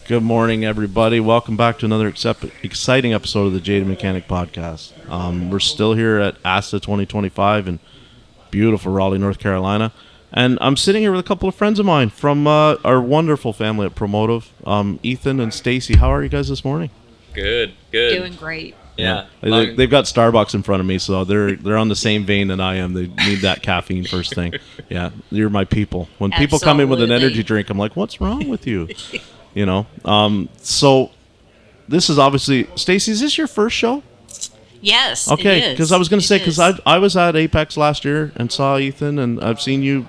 Good morning, everybody. Welcome back to another exciting episode of the Jaded Mechanic Podcast. We're still here at ASTA 2025 in beautiful Raleigh, North Carolina. And I'm sitting here with a couple of friends of mine from our wonderful family at Promotive, Ethan and Stacy. How are you guys this morning? Good. Doing great. Yeah. They've got Starbucks in front of me, so they're on the same vein that I am. They need that caffeine first thing. Yeah, you're my people. When people come in with an energy drink, I'm like, what's wrong with you? You know, so this is obviously, Stacy, is this your first show? Yes. Okay, because I was going to say, because I was at AAPEX last year and saw Ethan, and I've seen you,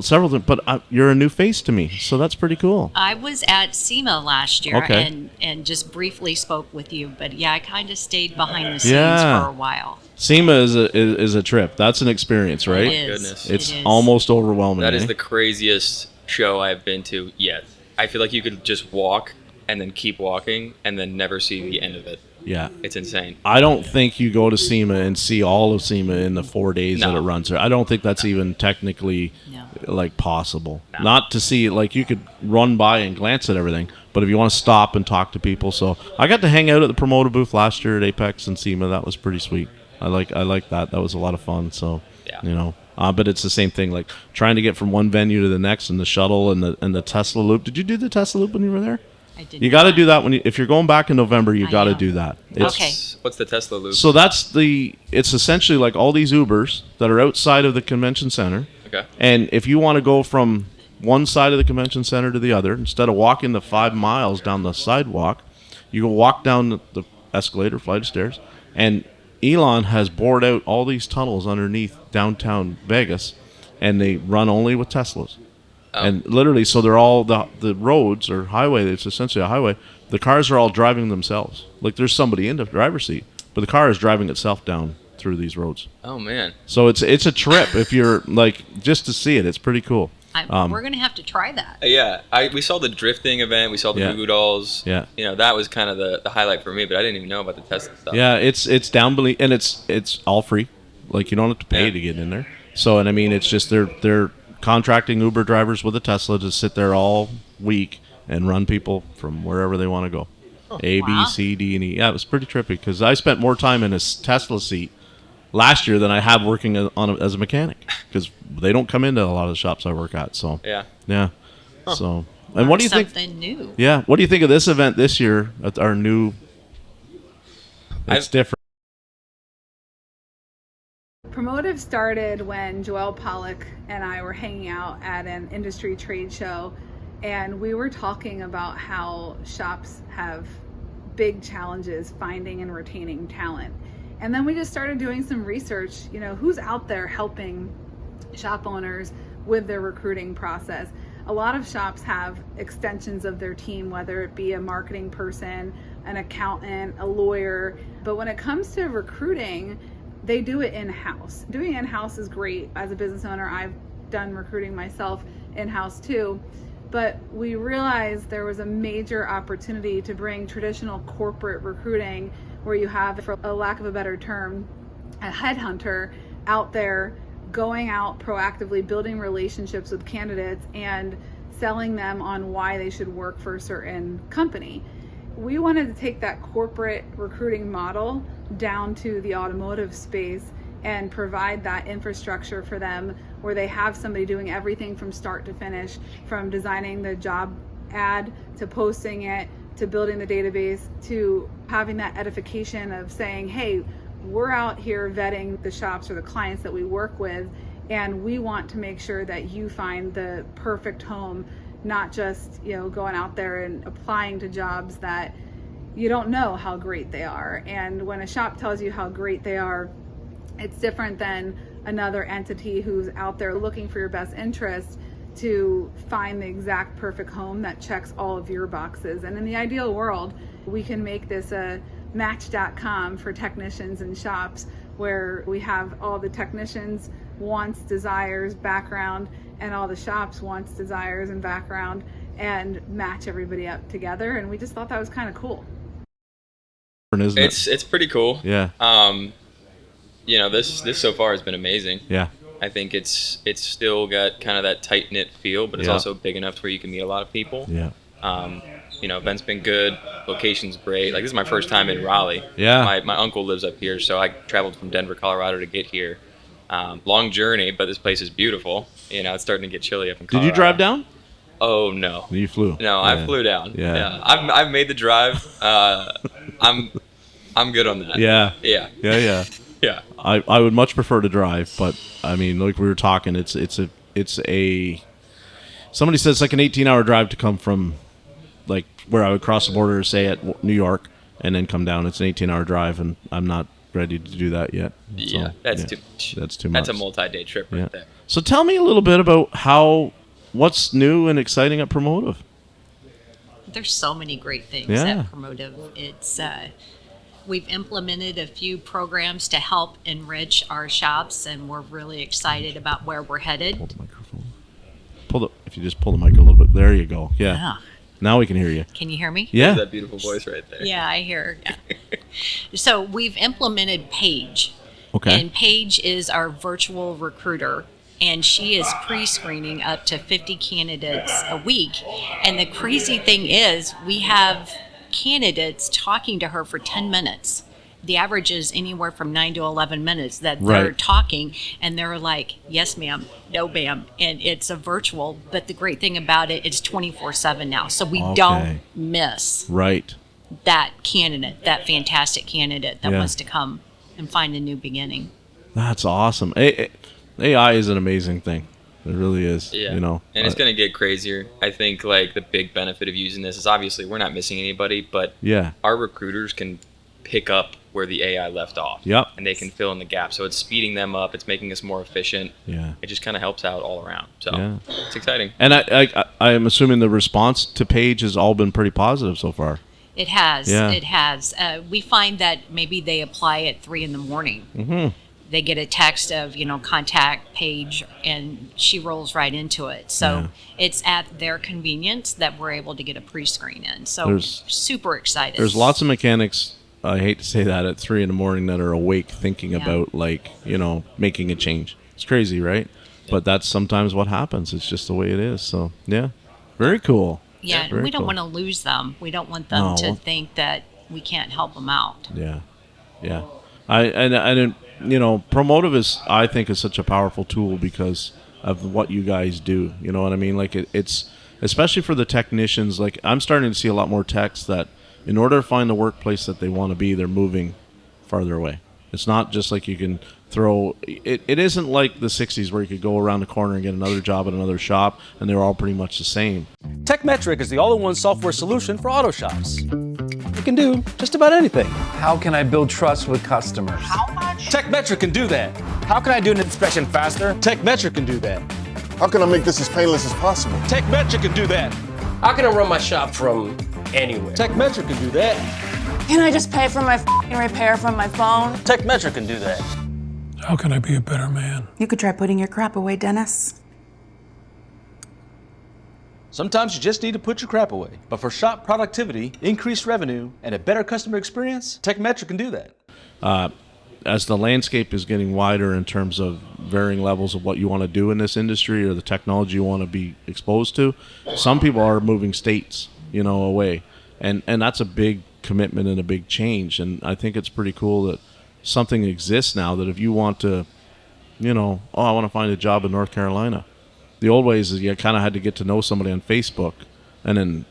several things, but you're a new face to me, so that's pretty cool. I was at SEMA last year Okay. and just briefly spoke with you, but yeah, I kind of stayed behind the scenes for a while. SEMA is a trip. That's an experience, right? It is. Goodness. It's almost overwhelming. That is the craziest show I've been to yet. I feel like you could just walk and then keep walking and then never see the end of it. Yeah. It's insane. I don't think you go to SEMA and see all of SEMA in the 4 days that it runs there. I don't think that's even technically possible. No. Not to see, like, you could run by and glance at everything, but if you want to stop and talk to people. So I got to hang out at the Promotive booth last year at AAPEX and SEMA. That was pretty sweet. I like that. That was a lot of fun. So, but it's the same thing, like trying to get from one venue to the next and the shuttle and the Tesla loop. Did you do the Tesla loop when you were there? I did. You got to do that if you're going back in November. You got to do that. Okay. What's the Tesla loop? So it's essentially like all these Ubers that are outside of the convention center. Okay. And if you want to go from one side of the convention center to the other, instead of walking the 5 miles down the sidewalk, you go walk down the escalator, flight of stairs, and Elon has bored out all these tunnels underneath downtown Vegas, and they run only with Teslas. Oh. And literally, so they're all the roads or highway. It's essentially a highway. The cars are all driving themselves. Like there's somebody in the driver's seat, but the car is driving itself down through these roads. Oh man! So it's a trip if you're like just to see it. It's pretty cool. We're gonna have to try that. Yeah, we saw the drifting event. We saw the Goo Goo Dolls. Yeah, that was kind of the highlight for me. But I didn't even know about the Tesla stuff. Yeah, it's down below, and it's all free. Like you don't have to pay to get in there. So and I mean it's just they're contracting Uber drivers with a Tesla to sit there all week and run people from wherever they want to go. A, B, C, D, and E. Yeah, it was pretty trippy because I spent more time in a Tesla seat last year than I have working as a mechanic because they don't come into a lot of the shops I work at. So yeah. Huh. So and what do you think? Something new. Yeah. What do you think of this event this year at our new? It's different. Promotive started when Joelle Pollack and I were hanging out at an industry trade show, and we were talking about how shops have big challenges finding and retaining talent. And then we just started doing some research, who's out there helping shop owners with their recruiting process. A lot of shops have extensions of their team, whether it be a marketing person, an accountant, a lawyer. But when it comes to recruiting, they do it in-house. Doing in-house is great. As a business owner, I've done recruiting myself in-house too. But we realized there was a major opportunity to bring traditional corporate recruiting where you have, for a lack of a better term, a headhunter out there going out proactively, building relationships with candidates and selling them on why they should work for a certain company. We wanted to take that corporate recruiting model down to the automotive space and provide that infrastructure for them where they have somebody doing everything from start to finish, from designing the job ad to posting it to building the database to having that edification of saying, hey, we're out here vetting the shops or the clients that we work with, and we want to make sure that you find the perfect home, not just going out there and applying to jobs that you don't know how great they are. And when a shop tells you how great they are, it's different than another entity who's out there looking for your best interest to find the exact perfect home that checks all of your boxes. And in the ideal world, we can make this a match.com for technicians and shops where we have all the technicians' wants, desires, background, and all the shops' wants, desires, and background, and match everybody up together. And we just thought that was kind of cool. It's pretty cool. Yeah. This so far has been amazing. Yeah. I think it's still got kind of that tight knit feel, but it's also big enough to where you can meet a lot of people. Yeah. Event's been good, location's great. Like, this is my first time in Raleigh. Yeah. My uncle lives up here, so I traveled from Denver, Colorado to get here. Long journey, but this place is beautiful. It's starting to get chilly up in Colorado. Did you drive down? Oh, no. You flew? No, Yeah. I flew down. Yeah. I've made the drive. I'm good on that. Yeah. Yeah. Yeah. Yeah. I would much prefer to drive, but I mean, like we were talking, it's a somebody said it's like an 18-hour drive to come from like where I would cross the border, say at New York, and then come down. It's an 18-hour drive, and I'm not ready to do that yet. Yeah, So, that's too much. That's too much. That's a multi-day trip right there. So tell me a little bit about what's new and exciting at Promotive. There's so many great things Yeah. at Promotive. It's we've implemented a few programs to help enrich our shops, and we're really excited about where we're headed. Hold the microphone. If you just pull the mic a little bit. There you go. Yeah. Yeah. Now we can hear you. Can you hear me? Yeah. That beautiful voice right there. Yeah, I hear. Yeah. So we've implemented Paige. Okay. And Paige is our virtual recruiter, and she is pre-screening up to 50 candidates a week. And the crazy thing is, we have candidates talking to her for 10 minutes. The average is anywhere from 9 to 11 minutes that they're Right. talking, and they're like, yes, ma'am, no, ma'am. And it's a virtual, but the great thing about it, it's 24/7 now. So we Okay. don't miss Right. that candidate, that fantastic candidate that Yeah. wants to come and find a new beginning. That's awesome. AI is an amazing thing. It really is. Yeah. And it's going to get crazier. I think like the big benefit of using this is obviously we're not missing anybody, but yeah. our recruiters can pick up where the AI left off. Yep. And they can fill in the gap. So it's speeding them up. It's making us more efficient. Yeah. It just kind of helps out all around. So Yeah. it's exciting. And I'm assuming the response to Paige has all been pretty positive so far. It has. Yeah. It has. We find that maybe they apply at 3 a.m. Mm-hmm. They get a text of, contact Paige, and she rolls right into it. So it's at their convenience that we're able to get a pre-screen in. So There's- super excited. There's lots of mechanics, I hate to say that, at 3 a.m. that are awake thinking about, making a change. It's crazy, right? But that's sometimes what happens. It's just the way it is. So, yeah. Very cool. Yeah, Very we don't cool. want to lose them. We don't want them to No. think that we can't help them out. Yeah. Yeah. Promotive I think is such a powerful tool because of what you guys do. You know what I mean? Like it's especially for the technicians. Like I'm starting to see a lot more techs that in order to find the workplace that they want to be, they're moving farther away. It's not just like you can throw it. It isn't like the 60s where you could go around the corner and get another job at another shop and they're all pretty much the same. TechMetric is the all-in-one software solution for auto shops. It can do just about anything. How can I build trust with customers? TechMetric can do that. How can I do an inspection faster? TechMetric can do that. How can I make this as painless as possible? TechMetric can do that. How can I run my shop from anywhere? TechMetric can do that. Can I just pay for my repair from my phone? TechMetric can do that. How can I be a better man? You could try putting your crap away, Dennis. Sometimes you just need to put your crap away. But for shop productivity, increased revenue, and a better customer experience, TechMetric can do that. As the landscape is getting wider in terms of varying levels of what you want to do in this industry or the technology you want to be exposed to, some people are moving states, away. And that's a big commitment and a big change. And I think it's pretty cool that something exists now that if you want to, I want to find a job in North Carolina. The old ways is you kind of had to get to know somebody on Facebook, and then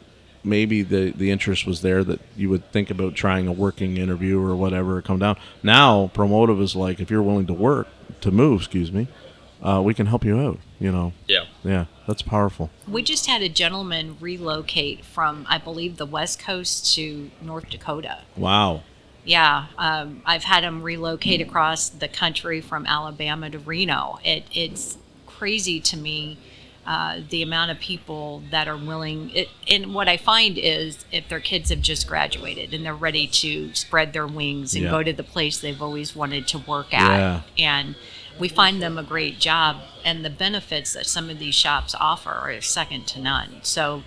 maybe the interest was there that you would think about trying a working interview or whatever, come down. Now, Promotive is like, if you're willing to move, we can help you out, Yeah. Yeah, that's powerful. We just had a gentleman relocate from, I believe, the West Coast to North Dakota. Wow. Yeah, I've had him relocate across the country from Alabama to Reno. It's crazy to me, the amount of people that are willing. And what I find is if their kids have just graduated and they're ready to spread their wings and go to the place they've always wanted to work at, and we find them a great job, and the benefits that some of these shops offer are second to none. So,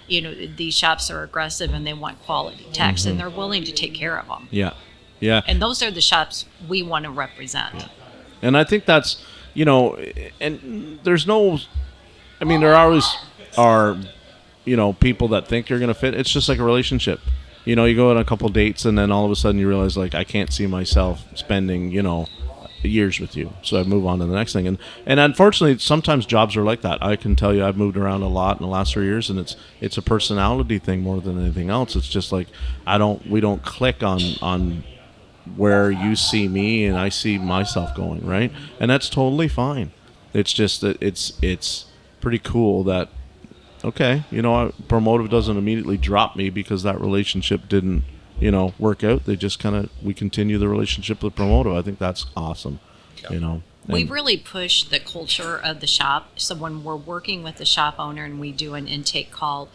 these shops are aggressive and they want quality techs, and they're willing to take care of them. Yeah. Yeah. And those are the shops we want to represent. Yeah. And I think that's, and there's no, there always are people that think you're going to fit. It's just like a relationship. You go on a couple dates, and then all of a sudden you realize, like, I can't see myself spending, years with you. So I move on to the next thing. And unfortunately, sometimes jobs are like that. I can tell you I've moved around a lot in the last 3 years, and it's a personality thing more than anything else. It's just like we don't click on where you see me and I see myself going, right? And that's totally fine. It's just that it's pretty cool that, okay, Promotive doesn't immediately drop me because that relationship didn't, work out. They just we continue the relationship with Promotive. I think that's awesome, We've really pushed the culture of the shop. So when we're working with the shop owner and we do an intake call,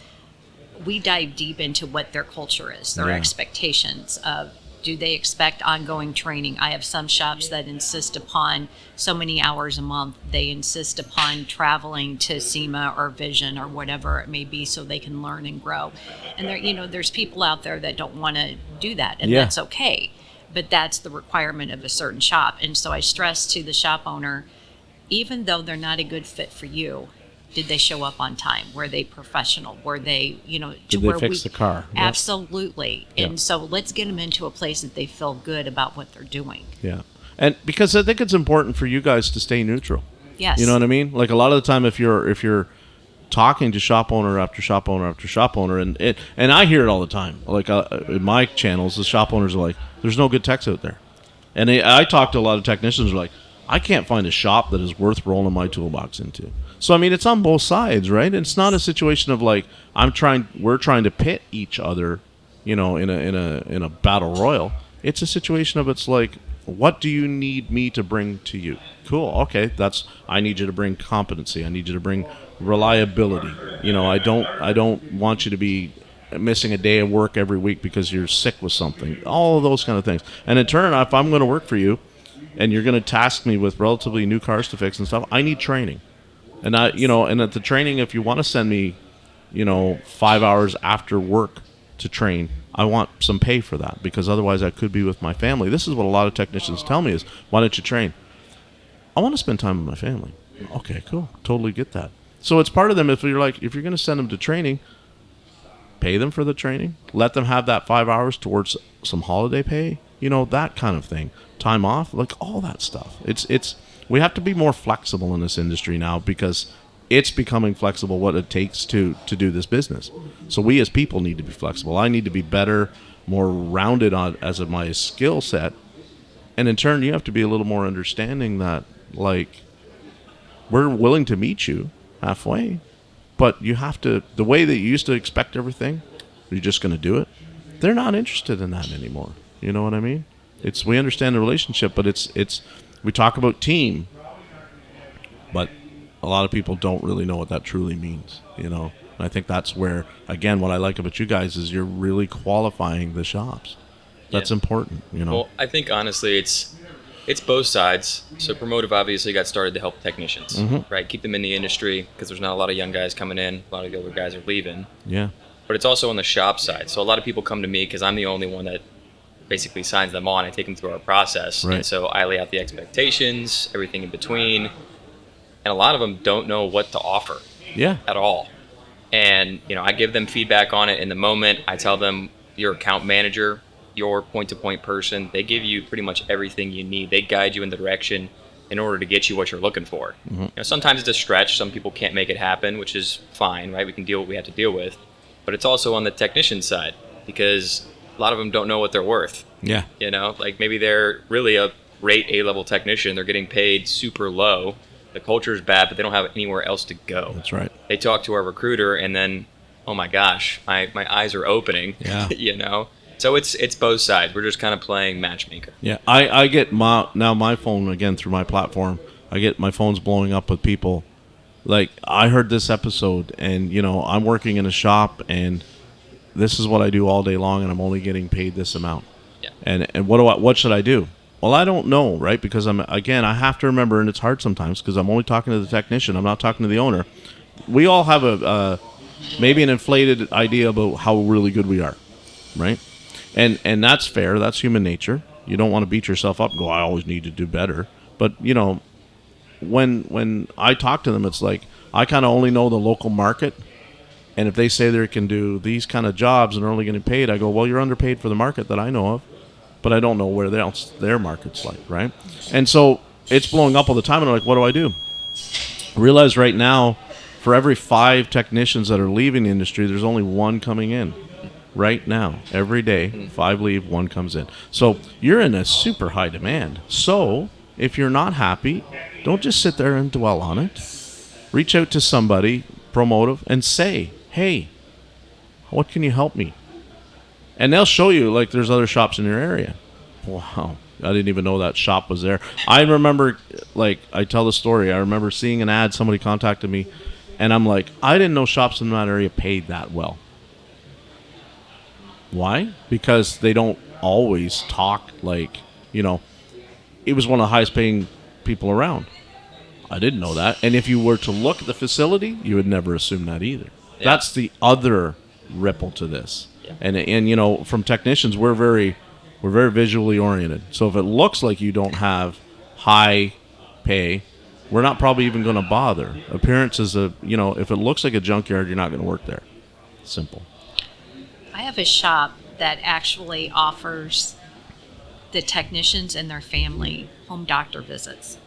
we dive deep into what their culture is, their expectations of, do they expect ongoing training? I have some shops that insist upon so many hours a month. They insist upon traveling to SEMA or Vision or whatever it may be so they can learn and grow. And there's people out there that don't want to do that, and that's okay. But that's the requirement of a certain shop. And so I stress to the shop owner, even though they're not a good fit for you, did they show up on time? Were they professional? Were they, did they fix the car? Absolutely. Yep. And so let's get them into a place that they feel good about what they're doing. Yeah. And because I think it's important for you guys to stay neutral. Yes. You know what I mean? Like, a lot of the time, if you're talking to shop owner after shop owner after shop owner, and I hear it all the time. Like, in my channels, the shop owners are like, "There's no good techs out there," and I talk to a lot of technicians who are like, "I can't find a shop that is worth rolling my toolbox into." So I mean, it's on both sides, right? It's not a situation of like we're trying to pit each other, in a battle royal. It's a situation of, it's like, what do you need me to bring to you? Cool, okay, I need you to bring competency. I need you to bring reliability. I don't want you to be missing a day of work every week because you're sick with something. All of those kind of things. And in turn, if I'm going to work for you, and you're going to task me with relatively new cars to fix and stuff, I need training. And and at the training, if you want to send me, 5 hours after work to train, I want some pay for that, because otherwise I could be with my family. This is what a lot of technicians tell me is, why don't you train? I want to spend time with my family. Okay, cool. Totally get that. So it's part of them. If you're going to send them to training, pay them for the training. Let them have that 5 hours towards some holiday pay, that kind of thing. Time off, like all that stuff. We have to be more flexible in this industry now, because it's becoming flexible what it takes to do this business. So we as people need to be flexible. I need to be better, more rounded on as of my skill set. And in turn, you have to be a little more understanding that, like, we're willing to meet you halfway, but you have to, the way that you used to expect everything, you're just going to do it. They're not interested in that anymore. You know what I mean? We understand the relationship, but we talk about team, but a lot of people don't really know what that truly means, And I think that's where, again, what I like about you guys is you're really qualifying the shops. That's important, Well, I think honestly, it's both sides. So Promotive obviously got started to help technicians, right? Keep them in the industry, because there's not a lot of young guys coming in. A lot of the older guys are leaving. Yeah. But it's also on the shop side. So a lot of people come to me because I'm the only one that basically signs them on. I take them through our process. Right. And so I lay out the expectations, everything in between. And a lot of them don't know what to offer at all. And, I give them feedback on it in the moment. I tell them, your account manager, your point-to-point person, they give you pretty much everything you need. They guide you in the direction in order to get you what you're looking for. Sometimes it's a stretch. Some people can't make it happen, which is fine, right? We can deal with what we have to deal with. But it's also on the technician side, because a lot of them don't know what they're worth. Yeah. Like maybe they're really a rate A-level technician. They're getting paid super low. The culture's bad, but they don't have anywhere else to go. That's right. They talk to our recruiter, and then, oh my gosh, my eyes are opening. Yeah. So it's both sides. We're just kind of playing matchmaker. Yeah. I get my phone, again, through my platform. I get my phone's blowing up with people. Like, I heard this episode, and, I'm working in a shop, and this is what I do all day long, and I'm only getting paid this amount. Yeah. And what should I do? Well, I don't know, right? Because I have to remember, and it's hard sometimes because I'm only talking to the technician. I'm not talking to the owner. We all have maybe an inflated idea about how really good we are, right? And that's fair. That's human nature. You don't want to beat yourself up and go, I always need to do better. But, when I talk to them, it's like I kind of only know the local market, And if they say they can do these kind of jobs and are only getting paid, I go, well, you're underpaid for the market that I know of, but I don't know where else their market's like, right? And so it's blowing up all the time, and I'm like, what do I do? I realize right now, for every 5 technicians that are leaving the industry, there's only 1 coming in. Right now, every day, 5 leave, 1 comes in. So you're in a super high demand. So if you're not happy, don't just sit there and dwell on it. Reach out to somebody, Promotive, and say, hey, what can you help me? And they'll show you, like, there's other shops in your area. Wow, I didn't even know that shop was there. I remember, like, I tell the story. I remember seeing an ad, somebody contacted me, and I'm like, I didn't know shops in that area paid that well. Why? Because they don't always talk like, you know, it was one of the highest paying people around. I didn't know that. And if you were to look at the facility, you would never assume that either. Yeah. That's the other ripple to this. Yeah. And you know, from technicians, we're very visually oriented. So if it looks like you don't have high pay, we're not probably even going to bother. Appearance is if it looks like a junkyard, you're not going to work there. Simple. I have a shop that actually offers the technicians and their family home doctor visits.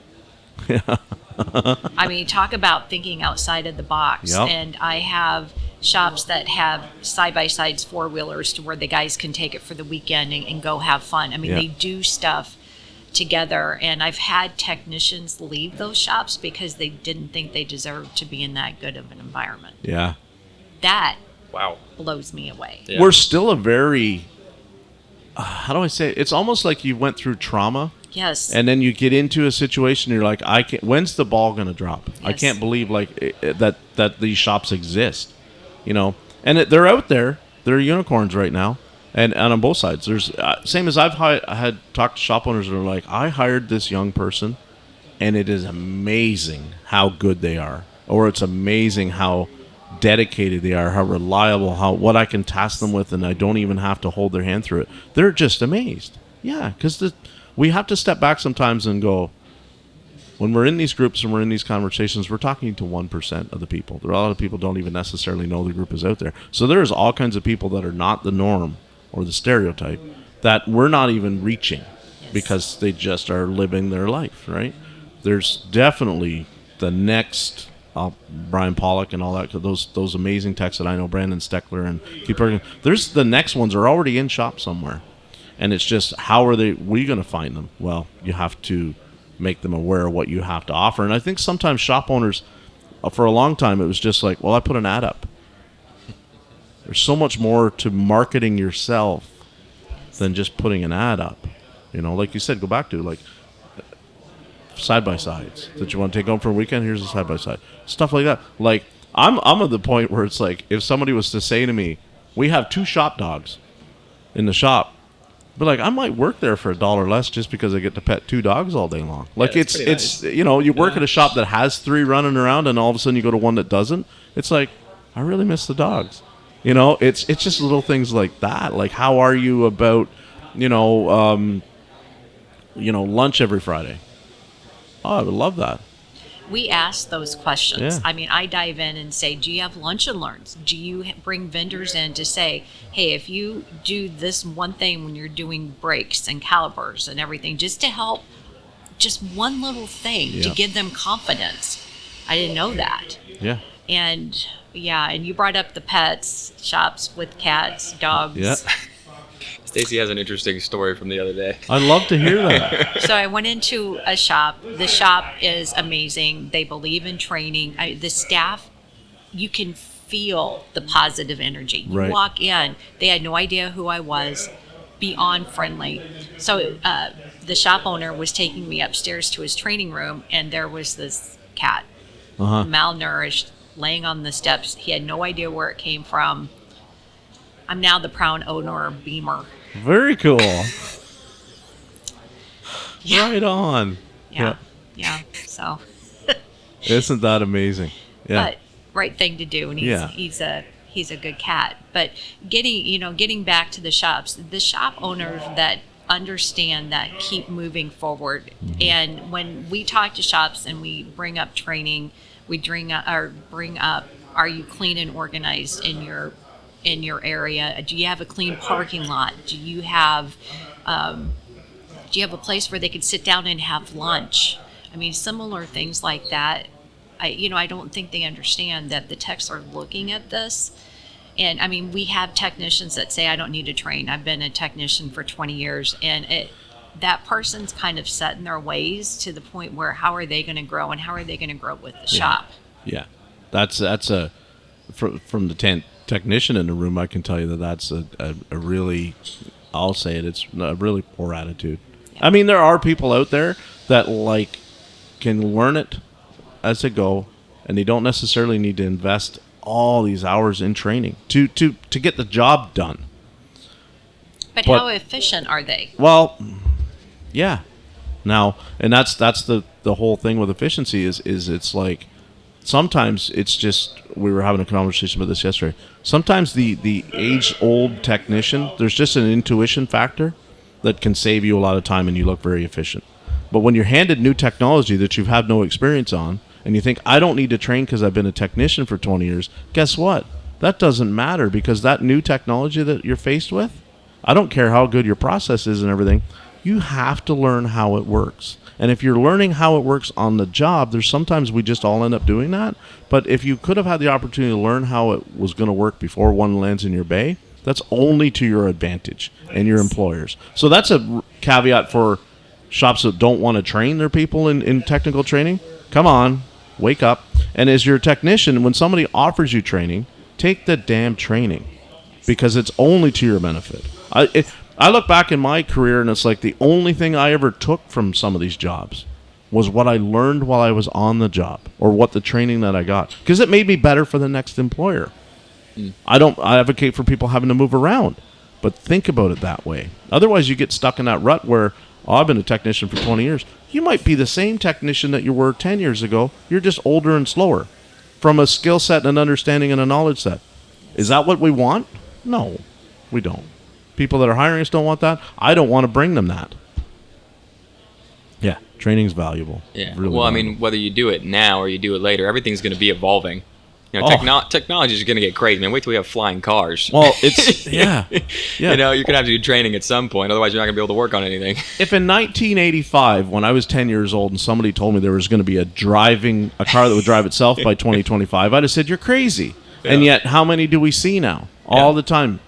Yeah. I mean, talk about thinking outside of the box. Yep. And I have shops that have side-by-sides, 4-wheelers, to where the guys can take it for the weekend and go have fun. I mean, they do stuff together. And I've had technicians leave those shops because they didn't think they deserved to be in that good of an environment. Yeah. That blows me away. Yeah. We're still a very, how do I say it? It's almost like you went through trauma. Yes. And then you get into a situation, you're like, when's the ball going to drop? Yes. I can't believe that these shops exist, you know. And they're out there. They're unicorns right now. And on both sides. There's same as I had talked to shop owners that are like, I hired this young person, and it is amazing how good they are. Or it's amazing how dedicated they are, how reliable, what I can task them with, and I don't even have to hold their hand through it. They're just amazed. Yeah, because we have to step back sometimes and go, when we're in these groups and we're in these conversations, we're talking to 1% of the people. There are a lot of people don't even necessarily know the group is out there. So there's all kinds of people that are not the norm or the stereotype that we're not even reaching because they just are living their life, right? There's definitely the next Brian Pollock and all that, those amazing techs that I know, Brandon Steckler and keep working. There's the next ones are already in shop somewhere, and it's just how are we going to find them? Well, you have to make them aware of what you have to offer. And I think sometimes shop owners, for a long time, it was just like, well, I put an ad up. There's so much more to marketing yourself than just putting an ad up. You know, like you said, go back to like side-by-sides that you want to take home for a weekend. Here's a side-by-side. Stuff like that. Like, I'm at the point where it's like, if somebody was to say to me, we have 2 shop dogs in the shop, but like, I might work there for $1 less just because I get to pet 2 dogs all day long. Like, it's nice. You know, you work at a shop that has 3 running around, and all of a sudden you go to one that doesn't. It's like, I really miss the dogs. You know, it's just little things like that. Like, how are you about, lunch every Friday? Oh, I would love that. We ask those questions. Yeah. I mean, I dive in and say, do you have lunch and learns? Do you bring vendors in to say, hey, if you do this one thing when you're doing brakes and calipers and everything, just to help, just one little thing to give them confidence. I didn't know that. Yeah. And you brought up the pets, shops with cats, dogs. Yeah. Stacy has an interesting story from the other day. I'd love to hear that. So I went into a shop. The shop is amazing. They believe in training. The staff, you can feel the positive energy. You walk in, they had no idea who I was, beyond friendly. So the shop owner was taking me upstairs to his training room, and there was this cat, malnourished, laying on the steps. He had no idea where it came from. I'm now the proud owner of Beamer. Very cool. Right on. Yeah. So. Isn't that amazing? Yeah. But right thing to do, and he's a good cat. But getting back to the shops, the shop owners that understand that keep moving forward. Mm-hmm. And when we talk to shops and we bring up training, we bring up Are you clean and organized in your area? Do you have a clean parking lot? Do you have a place where they could sit down and have lunch? I mean, similar things like that. I don't think they understand that the techs are looking at this. And I mean, we have technicians that say, I don't need to train. I've been a technician for 20 years. And that person's kind of set in their ways to the point where how are they going to grow, and how are they going to grow with the shop? Yeah. That's from the technician in the room, I can tell you that's a really, I'll say it's a really poor attitude. Yeah. I mean, there are people out there that can learn it as they go, and they don't necessarily need to invest all these hours in training to get the job done. But how efficient are they? Well, yeah. Now, and that's the whole thing with efficiency is it's like sometimes it's just, we were having a conversation about this yesterday. Sometimes the age-old technician, there's just an intuition factor that can save you a lot of time and you look very efficient. But when you're handed new technology that you've had no experience on, and you think, I don't need to train because I've been a technician for 20 years, guess what? That doesn't matter, because that new technology that you're faced with, I don't care how good your process is and everything, you have to learn how it works. And if you're learning how it works on the job, there's sometimes we just all end up doing that. But if you could have had the opportunity to learn how it was going to work before one lands in your bay, that's only to your advantage and your employers. So that's a caveat for shops that don't want to train their people in technical training. Come on, wake up. And as your technician, when somebody offers you training, take the damn training, because it's only to your benefit. I look back in my career, and it's like the only thing I ever took from some of these jobs was what I learned while I was on the job, or what the training that I got, because it made me better for the next employer. I advocate for people having to move around, but think about it that way. Otherwise, you get stuck in that rut where, I've been a technician for 20 years. You might be the same technician that you were 10 years ago. You're just older and slower from a skill set and an understanding and a knowledge set. Is that what we want? No, we don't. People that are hiring us don't want that. I don't want to bring them that. Yeah, training's valuable. Yeah. Really well, valuable. I mean, whether you do it now or you do it later, everything's going to be evolving. You know, technology is going to get crazy, man. Wait till we have flying cars. Well, it's yeah. You know, you're going to have to do training at some point. Otherwise, you're not going to be able to work on anything. If in 1985, when I was 10 years old, and somebody told me there was going to be a car that would drive itself by 2025, I'd have said, you're crazy. Yeah. And yet, how many do we see now? All the time.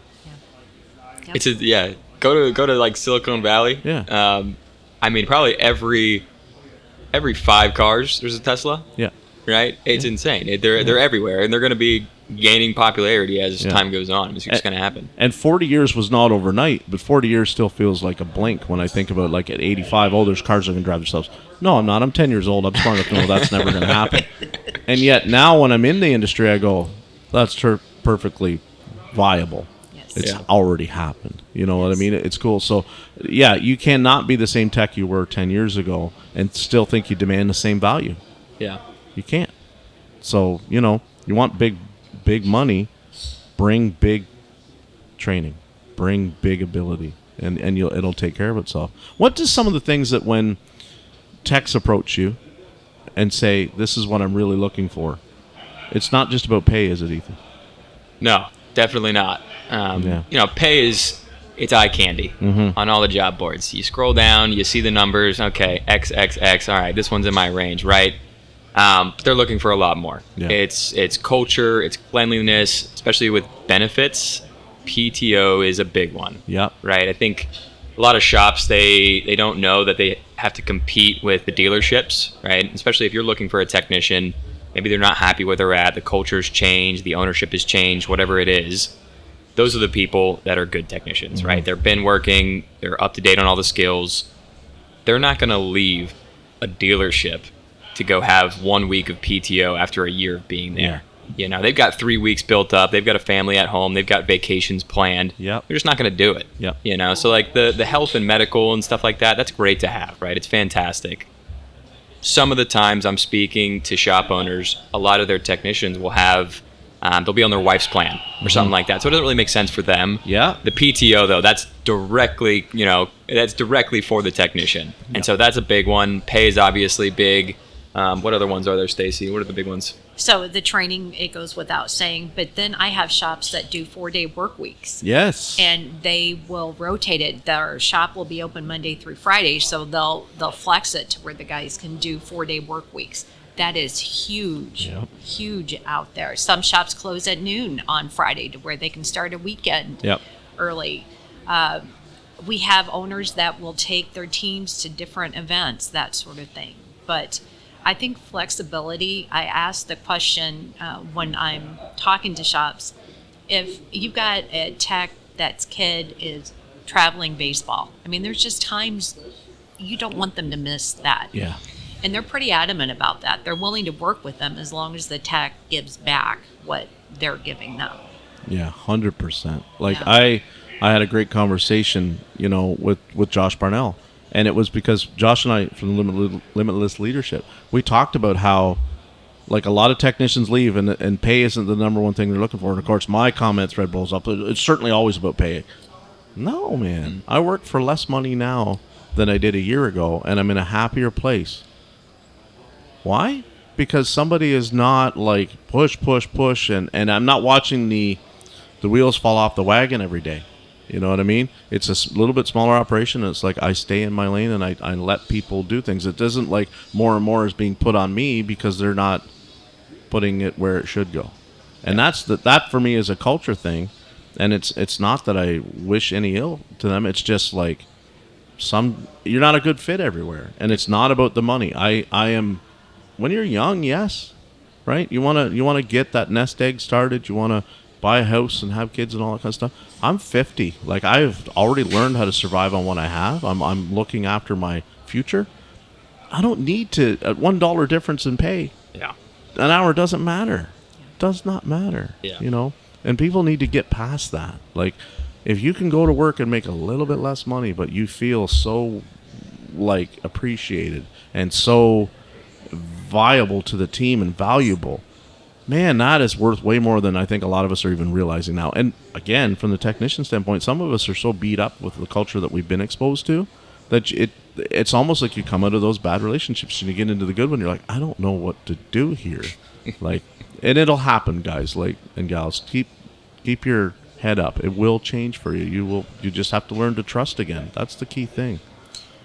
Yeah. It's go to like Silicon Valley. Yeah. I mean, probably every 5 cars there's a Tesla. Yeah. Right? It's insane. They're everywhere, and they're going to be gaining popularity as time goes on. It's just going to happen. And 40 years was not overnight, but 40 years still feels like a blink when I think about, like, at 85, there's cars that can drive themselves. No, I'm not. I'm 10 years old. I'm smart enough to know that's never going to happen. And yet now when I'm in the industry, I go, that's perfectly viable. Yes. It's already happened. You know what I mean? It's cool. So, yeah, you cannot be the same tech you were 10 years ago and still think you demand the same value. Yeah. You can't. So, you want big money, bring big training, bring big ability, and it'll take care of itself. What is some of the things that when techs approach you and say, this is what I'm really looking for, it's not just about pay, is it, Ethan? No, definitely not. Pay it's eye candy on all the job boards. You scroll down, you see the numbers, okay, X, all right, this one's in my range, right? They're looking for a lot more. Yeah. It's culture, it's cleanliness, especially with benefits. PTO is a big one. Yeah. Right. I think a lot of shops they don't know that they have to compete with the dealerships, right? Especially if you're looking for a technician, maybe they're not happy where they're at. The culture's changed, the ownership has changed, whatever it is. Those are the people that are good technicians, right? They've been working, they're up to date on all the skills. They're not going to leave a dealership to go have 1 week of PTO after a year of being there. Yeah. They've got 3 weeks built up. They've got a family at home. They've got vacations planned. Yep. They're just not going to do it. Yep. So like the health and medical and stuff like that, that's great to have, right? It's fantastic. Some of the times I'm speaking to shop owners, a lot of their technicians will have, they'll be on their wife's plan or something like that. So it doesn't really make sense for them. Yeah. The PTO though, that's directly for the technician. And so that's a big one. Pay is obviously big. What other ones are there, Stacy? What are the big ones? So the training, it goes without saying, but then I have shops that do 4-day work weeks. Yes. And they will rotate it. Their shop will be open Monday through Friday, so they'll flex it to where the guys can do 4-day work weeks. That is huge, huge out there. Some shops close at noon on Friday to where they can start a weekend early. We have owners that will take their teams to different events, that sort of thing. But I think flexibility, I ask the question when I'm talking to shops, if you've got a tech that's kid is traveling baseball, I mean, there's just times you don't want them to miss that. Yeah. And they're pretty adamant about that. They're willing to work with them as long as the tech gives back what they're giving them. Yeah, 100%. Like I had a great conversation, with Josh Barnell. And it was because Josh and I, from Limitless Leadership, we talked about how, like, a lot of technicians leave and pay isn't the number one thing they're looking for. And, of course, my comment thread blows up. It's certainly always about pay. No, man. I work for less money now than I did a year ago, and I'm in a happier place. Why? Because somebody is not, like, push, and I'm not watching the wheels fall off the wagon every day. You know what I mean? It's a little bit smaller operation. And it's like I stay in my lane and I let people do things. It doesn't like more and more is being put on me because they're not putting it where it should go. And that for me is a culture thing. And it's not that I wish any ill to them. It's just like you're not a good fit everywhere. And it's not about the money. I am, when you're young, yes, right? You want to get that nest egg started. You want to buy a house and have kids and all that kind of stuff. I'm 50. Like, I've already learned how to survive on what I have. I'm looking after my future. I don't need to $1 difference in pay. Yeah. An hour doesn't matter. Does not matter. Yeah. And people need to get past that. Like, if you can go to work and make a little bit less money, but you feel so, like, appreciated and so viable to the team and valuable, man, that is worth way more than I think a lot of us are even realizing now. And again, from the technician standpoint, some of us are so beat up with the culture that we've been exposed to that it's almost like you come out of those bad relationships and you get into the good one. You're like, I don't know what to do here. Like, and it'll happen, guys, like, and gals. Keep your head up. It will change for you. You just have to learn to trust again. That's the key thing.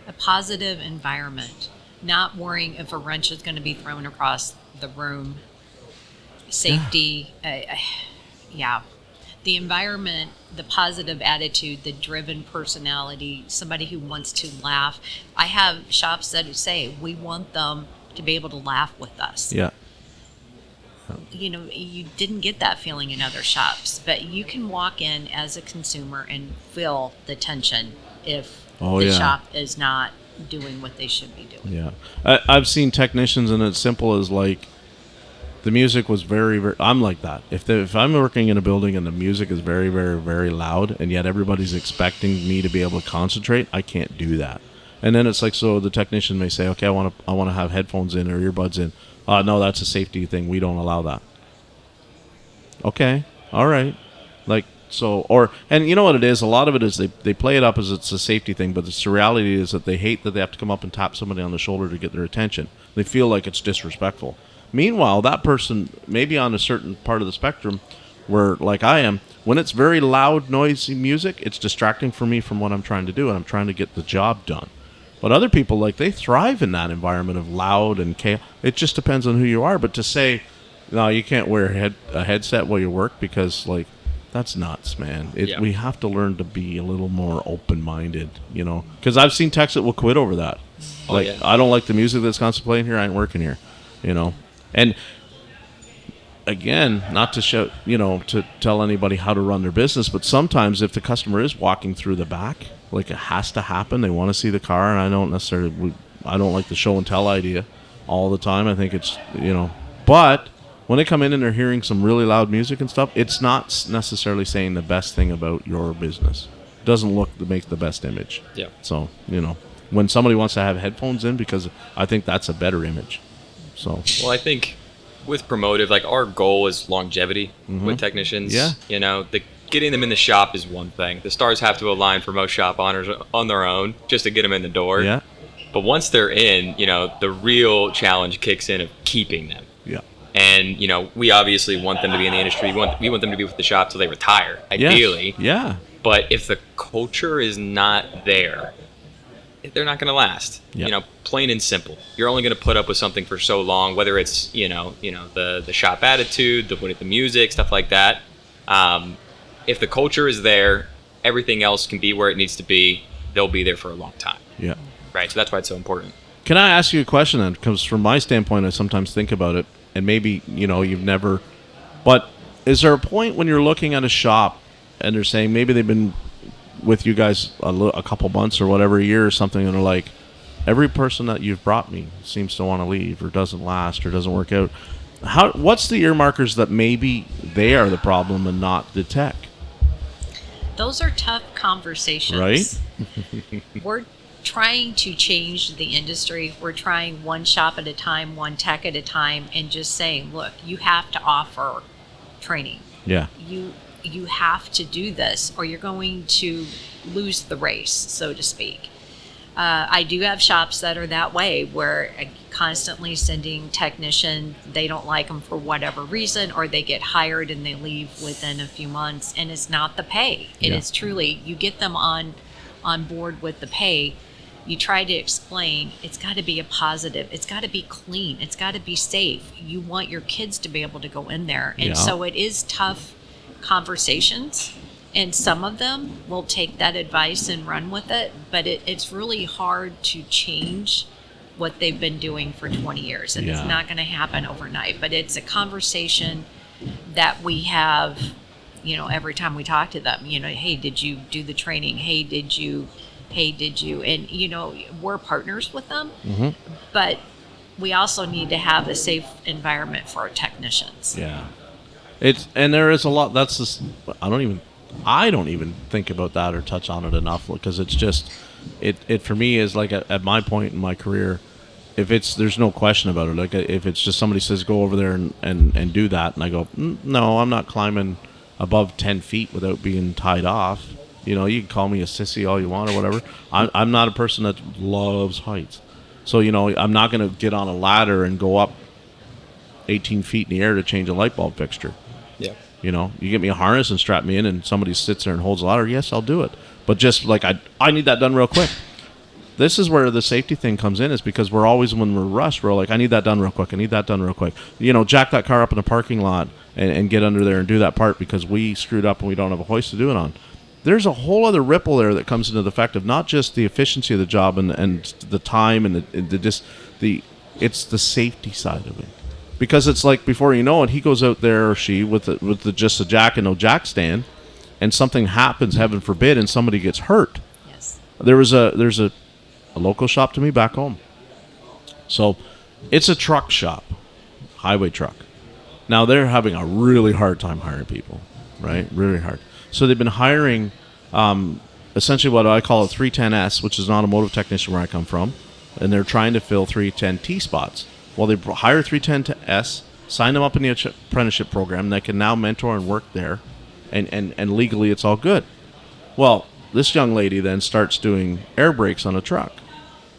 A positive environment, not worrying if a wrench is going to be thrown across the room. Safety, the environment, the positive attitude, the driven personality, somebody who wants to laugh. I have shops that say we want them to be able to laugh with us. Yeah. You didn't get that feeling in other shops, but you can walk in as a consumer and feel the tension if shop is not doing what they should be doing. Yeah. I've seen technicians, and it's simple as, like, the music was very, very... I'm like that. If I'm working in a building and the music is very, very, very loud, and yet everybody's expecting me to be able to concentrate, I can't do that. And then it's like, so the technician may say, okay, I want to have headphones in or earbuds in. No, that's a safety thing. We don't allow that. Okay, all right. Like, so, and you know what it is? A lot of it is they play it up as it's a safety thing, but the reality is that they hate that they have to come up and tap somebody on the shoulder to get their attention. They feel like it's disrespectful. Meanwhile, that person may be on a certain part of the spectrum where, like I am, when it's very loud, noisy music, it's distracting for me from what I'm trying to do, and I'm trying to get the job done. But other people, like, they thrive in that environment of loud and chaos. It just depends on who you are. But to say, no, you can't wear a headset while you work because, like, that's nuts, man. We have to learn to be a little more open-minded, Because I've seen techs that will quit over that. I don't like the music that's constantly playing here. I ain't working here, And again, not to show, to tell anybody how to run their business, but sometimes if the customer is walking through the back, like, it has to happen. They want to see the car, and I don't like the show and tell idea all the time. I think it's, but when they come in and they're hearing some really loud music and stuff, it's not necessarily saying the best thing about your business. It doesn't make the best image. Yeah. So, when somebody wants to have headphones in, because I think that's a better image. So. Well, I think with Promotive, like, our goal is longevity with technicians. Yeah. Getting them in the shop is one thing. The stars have to align for most shop owners on their own just to get them in the door. Yeah. But once they're in, the real challenge kicks in of keeping them. Yeah. And, we obviously want them to be in the industry. We want them to be with the shop till they retire, ideally. Yes. Yeah. But if the culture is not there, they're not going to last. Yeah. Plain and simple. You're only going to put up with something for so long, whether it's, the shop attitude, the music, stuff like that. If the culture is there, everything else can be where it needs to be. They'll be there for a long time. Yeah. Right. So that's why it's so important. Can I ask you a question then? Because from my standpoint, I sometimes think about it, and maybe, you've never, but is there a point when you're looking at a shop and they're saying maybe they've been with you guys a couple months or whatever, a year or something, and they're like, every person that you've brought me seems to want to leave or doesn't last or doesn't work out. What's the ear markers that maybe they are the problem and not the tech? Those are tough conversations. Right? We're trying to change the industry. We're trying one shop at a time, one tech at a time, and just saying, look, you have to offer training. Yeah. You have to do this or you're going to lose the race, so to speak. I do have shops that are that way where constantly sending technician, they don't like them for whatever reason, or they get hired and they leave within a few months, and it's not the pay. It is truly, you get them on board with the pay. You try to explain, it's got to be a positive, it's got to be clean, it's got to be safe. You want your kids to be able to go in there. And so it is tough conversations, and some of them will take that advice and run with it, but it's really hard to change what they've been doing for 20 years, and it's not going to happen overnight. But it's a conversation that we have, every time we talk to them. Hey, did you do the training? Hey, did you? And we're partners with them, but we also need to have a safe environment for our technicians. Yeah. And there is a lot. That's just, I don't even think about that or touch on it enough, because it's just it for me is like at my point in my career, there's no question about it. Like if it's just somebody says go over there and do that, and I go, no, I'm not climbing above 10 feet without being tied off. You can call me a sissy all you want or whatever. I'm not a person that loves heights, so I'm not going to get on a ladder and go up 18 feet in the air to change a light bulb fixture. Yeah. You get me a harness and strap me in, and somebody sits there and holds a ladder. Yes, I'll do it. But just like I need that done real quick. This is where the safety thing comes in, is because we're always, when we're rushed, we're like, I need that done real quick. I need that done real quick. Jack that car up in the parking lot and get under there and do that part because we screwed up and we don't have a hoist to do it on. There's a whole other ripple there that comes into the fact of not just the efficiency of the job and the time and it's the safety side of it. Because it's like, before you know it, he goes out there, or she, with just a jack and no jack stand, and something happens, heaven forbid, and somebody gets hurt. Yes. There's a local shop to me back home. So it's a truck shop, highway truck. Now they're having a really hard time hiring people, right? Really hard. So they've been hiring essentially what I call a 310S, which is an automotive technician where I come from, and they're trying to fill 310T spots. Well, they hire 310S, sign them up in the apprenticeship program. They can now mentor and work there, and legally it's all good. Well, this young lady then starts doing air brakes on a truck.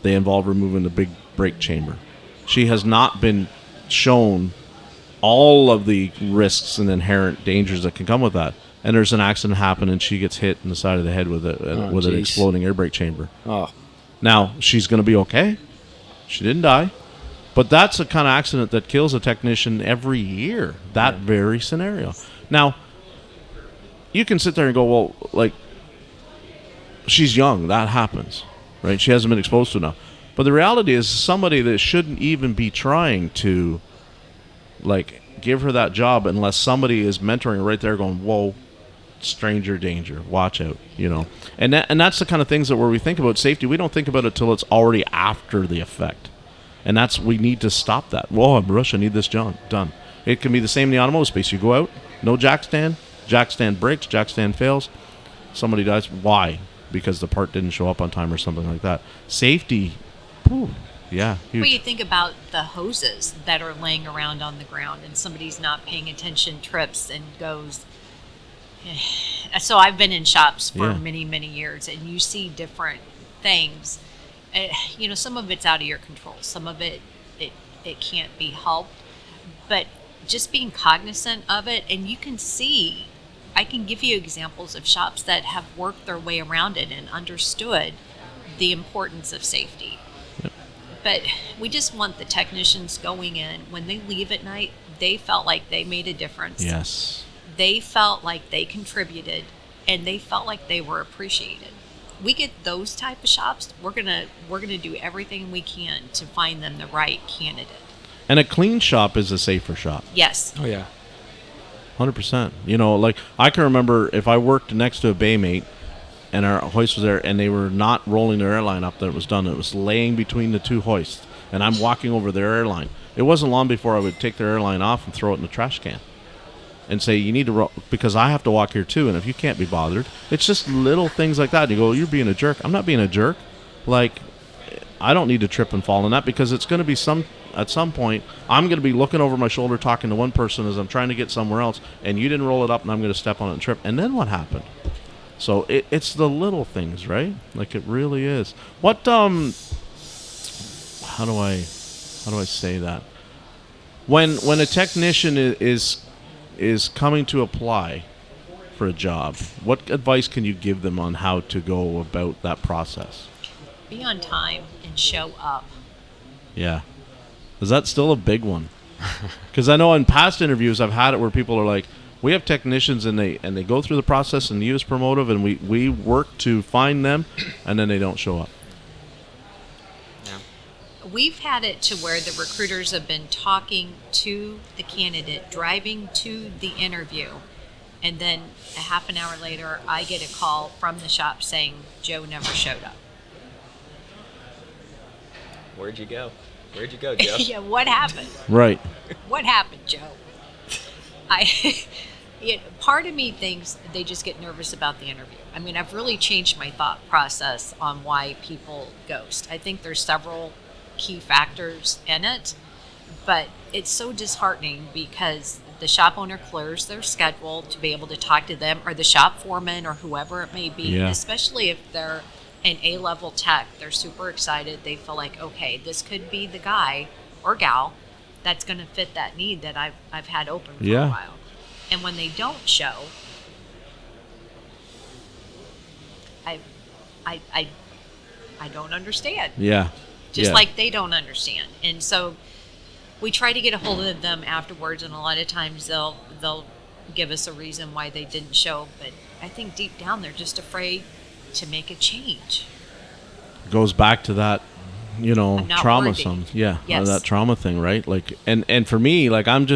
They involve removing the big brake chamber. She has not been shown all of the risks and inherent dangers that can come with that. And there's an accident happen, and she gets hit in the side of the head with an exploding air brake chamber. Oh. Now, she's going to be okay. She didn't die. But that's the kind of accident that kills a technician every year, that very scenario. Now, you can sit there and go, well, like, she's young. That happens, right? She hasn't been exposed to enough. But the reality is, somebody that shouldn't even be trying to, like, give her that job unless somebody is mentoring her right there going, whoa, stranger danger, watch out, And that's the kind of things that where we think about safety, we don't think about it till it's already after the effect. And we need to stop that. Whoa, I'm rushed, I need this done. It can be the same in the automotive space. You go out, no jack stand breaks, jack stand fails, somebody dies. Why? Because the part didn't show up on time or something like that. Safety, huge. Well, you think about the hoses that are laying around on the ground and somebody's not paying attention, trips and goes. So I've been in shops for many, many years, and you see different things. some of it's out of your control. Some of it can't be helped. But just being cognizant of it, and you can see, I can give you examples of shops that have worked their way around it and understood the importance of safety. Yep. But we just want the technicians going in, when they leave at night, they felt like they made a difference. Yes. They felt like they contributed, and they felt like they were appreciated. We get those type of shops, we're gonna do everything we can to find them the right candidate. And a clean shop is a safer shop. Yes. Oh yeah. 100%. Like I can remember if I worked next to a baymate and our hoist was there and they were not rolling their airline up that it was done. It was laying between the two hoists. And I'm walking over their airline. It wasn't long before I would take their airline off and throw it in the trash can. And say, you need to roll, because I have to walk here too, and if you can't be bothered, it's just little things like that. You go, you're being a jerk. I'm not being a jerk. Like, I don't need to trip and fall in that, because it's going to be at some point, I'm going to be looking over my shoulder talking to one person as I'm trying to get somewhere else, and you didn't roll it up, and I'm going to step on it and trip. And then what happened? So it's the little things, right? Like, it really is. What, how do I say that? When a technician is coming to apply for a job, what advice can you give them on how to go about that process? Be on time and show up. Yeah. Is that still a big one? Because I know in past interviews I've had it where people are like, we have technicians and they go through the process and use Promotive, and we work to find them, and then they don't show up. We've had it to where the recruiters have been talking to the candidate, driving to the interview, and then a half an hour later, I get a call from the shop saying Joe never showed up. Where'd you go, Joe? Yeah, what happened? Right. What happened, Joe? Part of me thinks they just get nervous about the interview. I mean, I've really changed my thought process on why people ghost. I think there's several key factors in it, but it's so disheartening because the shop owner clears their schedule to be able to talk to them, or the shop foreman, or whoever it may be. Yeah. Especially if they're an A-level tech, they're super excited. They feel like, okay, this could be the guy or gal that's going to fit that need that I've had open for a while. And when they don't show, I don't understand. Yeah. Just like they don't understand. And so we try to get a hold of them afterwards, and a lot of times they'll give us a reason why they didn't show, but I think deep down they're just afraid to make a change. It goes back to that, trauma Yes. that trauma thing, right? Like, and for me, like, I'm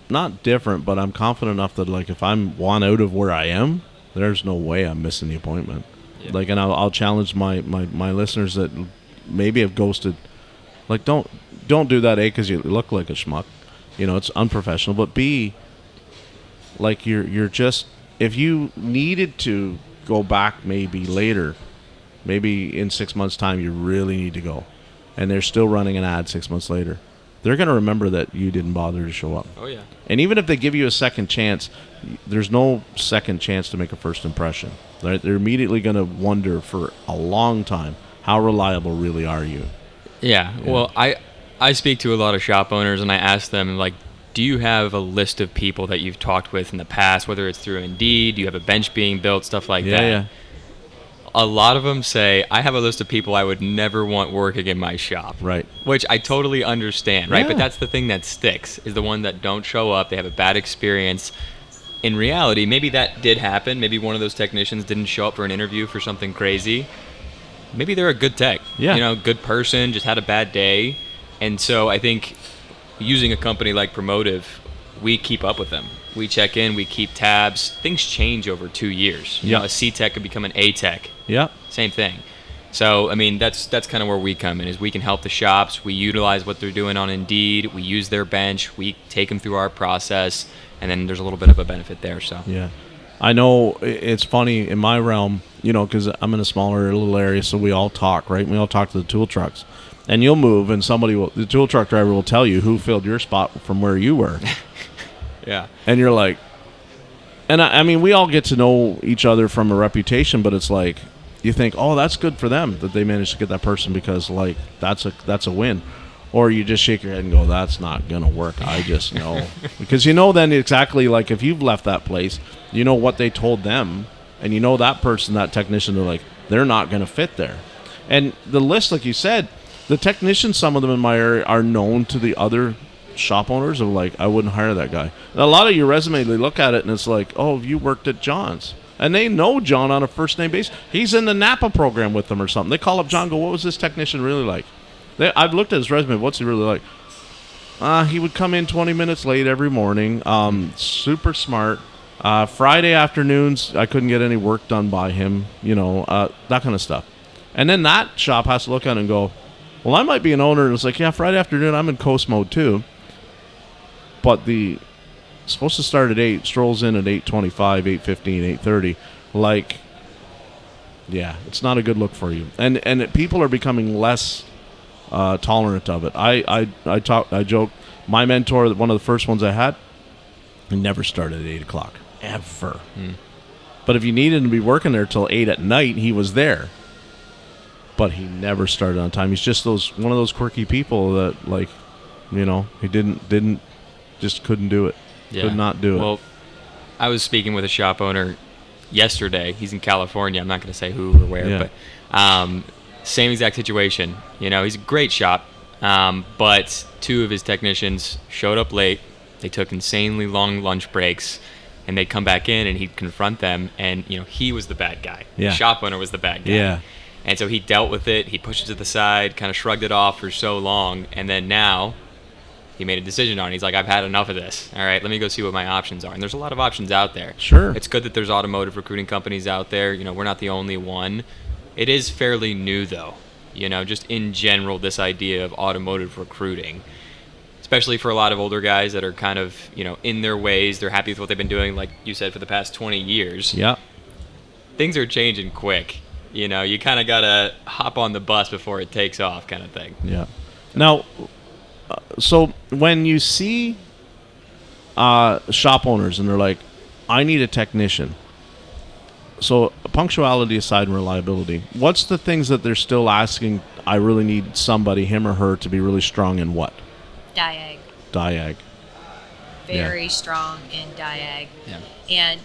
not different, but I'm confident enough that, like, if I'm one out of where I am, there's no way I'm missing the appointment. Yeah. Like, and I'll challenge my listeners that maybe have ghosted. Like, don't do that, A, because you look like a schmuck. It's unprofessional. But B, like, you're just, if you needed to go back maybe later, maybe in 6 months' time, you really need to go, and they're still running an ad 6 months later, they're going to remember that you didn't bother to show up. Oh, yeah. And even if they give you a second chance, there's no second chance to make a first impression. Right? They're immediately going to wonder for a long time, how reliable really are you? Yeah. Well, I speak to a lot of shop owners, and I ask them, like, do you have a list of people that you've talked with in the past, whether it's through Indeed, do you have a bench being built, stuff like that? Yeah. A lot of them say, I have a list of people I would never want working in my shop. Right. Which I totally understand, right? Yeah. But that's the thing that sticks, is the one that don't show up, they have a bad experience. In reality, maybe that did happen. Maybe one of those technicians didn't show up for an interview for something crazy. Maybe they're a good tech. Yeah. Good person, just had a bad day. And so I think using a company like Promotive, we keep up with them. We check in, we keep tabs. Things change over 2 years. A C tech could become an A tech. Yeah. Same thing. So, I mean, that's kind of where we come in, is we can help the shops. We utilize what they're doing on Indeed. We use their bench. We take them through our process, and then there's a little bit of a benefit there. So yeah. I know it's funny in my realm, because I'm in a smaller little area, so we all talk, right? We all talk to the tool trucks. And you'll move, and the tool truck driver will tell you who filled your spot from where you were. Yeah. And you're like, and I mean, we all get to know each other from a reputation, but it's like, you think, oh, that's good for them that they managed to get that person because like that's a win. Or you just shake your head and go, that's not going to work. I just know. Because you know then exactly, like, if you've left that place, you know what they told them, and you know that person, that technician, they're like, they're not going to fit there. And the list, like you said, the technicians, some of them in my area, are known to the other shop owners of, like, I wouldn't hire that guy. And a lot of your resume, they look at it, and it's like, oh, you worked at John's. And they know John on a first-name basis. He's in the Napa program with them or something. They call up John and go, what was this technician really like? I've looked at his resume. What's he really like? He would come in 20 minutes late every morning. Super smart. Friday afternoons, I couldn't get any work done by him. You know, that kind of stuff. And then that shop has to look at it and go, well, I might be an owner. And it's like, yeah, Friday afternoon, I'm in coast mode too. But supposed to start at 8, strolls in at 8:25, 8:15, 8:30. Like, yeah, it's not a good look for you. And people are becoming less tolerant of it. I joke. My mentor, one of the first ones I had, he never started at 8 o'clock ever. But if you needed him to be working there till 8 at night, he was there. But he never started on time. He's just one of those quirky people that, like, you know, he just couldn't do it. Yeah. Could not do it. Well, I was speaking with a shop owner yesterday. He's in California. I'm not going to say who or where, but same exact situation. You know, he's a great shop, but 2 of his technicians showed up late. They took insanely long lunch breaks, and they'd come back in, and he'd confront them, and, you know, he was the bad guy. Yeah. The shop owner was the bad guy. Yeah. And so he dealt with it. He pushed it to the side, kind of shrugged it off for so long, and then now he made a decision on it. He's like, I've had enough of this. All right, let me go see what my options are. And there's a lot of options out there. Sure. It's good that there's automotive recruiting companies out there. You know, we're not the only one. It is fairly new, though. You know, just in general, this idea of automotive recruiting, especially for a lot of older guys that are kind of, you know, in their ways. They're happy with what they've been doing, like you said, for the past 20 years. Yeah. Things are changing quick. You know, you kind of got to hop on the bus before it takes off, kind of thing. Yeah. Now, so when you see shop owners and they're like, I need a technician. So punctuality aside and reliability, what's the things that they're still asking, I really need somebody, him or her, to be really strong in what? Diag. Diag. Very strong in diag. Yeah. And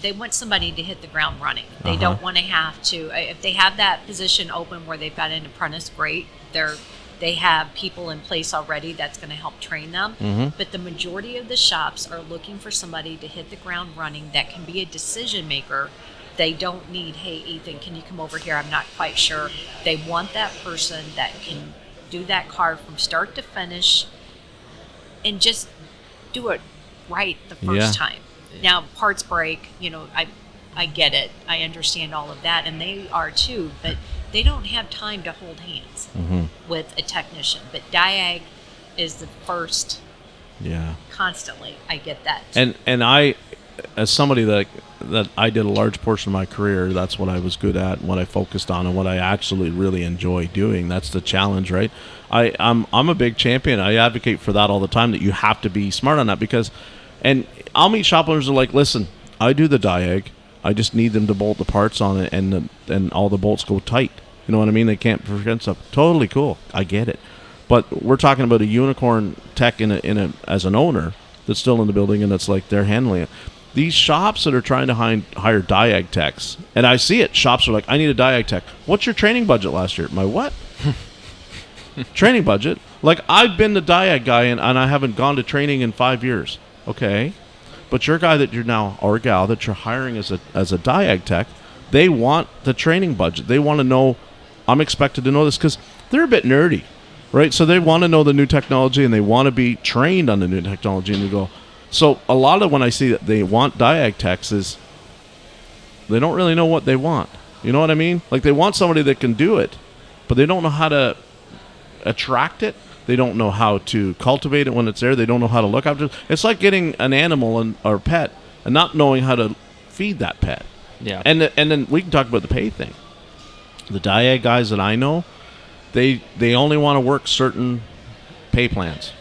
they want somebody to hit the ground running. They don't want to have to, if they have that position open where they've got an apprentice, great. They have people in place already that's going to help train them. But the majority of the shops are looking for somebody to hit the ground running that can be a decision maker. They don't need, hey, Ethan, can you come over here? I'm not quite sure. They want that person that can do that car from start to finish and just do it right the first time. Now, parts break, you know, I get it. I understand all of that, and they are too, but they don't have time to hold hands with a technician. But diag is the first. Yeah. Constantly, I get that. And I, as somebody that I did a large portion of my career, that's what I was good at, and what I focused on, and what I actually really enjoy doing. That's the challenge, right? I'm a big champion. I advocate for that all the time, that you have to be smart on that, because, and I'll meet shop owners who are like, listen, I do the diag. I just need them to bolt the parts on it, and all the bolts go tight. You know what I mean? They can't prevent stuff. Totally cool. I get it. But we're talking about a unicorn tech as an owner that's still in the building, and it's like they're handling it. These shops that are trying to hire diag techs, and I see it. Shops are like, I need a diag tech. What's your training budget last year? My what? Training budget? Like, I've been the diag guy, and I haven't gone to training in 5 years. Okay. But your guy that you're now, or gal that you're hiring as a diag tech, they want the training budget. They want to know, I'm expected to know this, because they're a bit nerdy, right? So they want to know the new technology, and they want to be trained on the new technology, and you go. So a lot of when I see that they want diag techs is they don't really know what they want. You know what I mean? Like, they want somebody that can do it, but they don't know how to attract it. They don't know how to cultivate it when it's there. They don't know how to look after it. It's like getting an animal or pet and not knowing how to feed that pet. Yeah. And then we can talk about the pay thing. The diag guys that I know, they only want to work certain pay plans.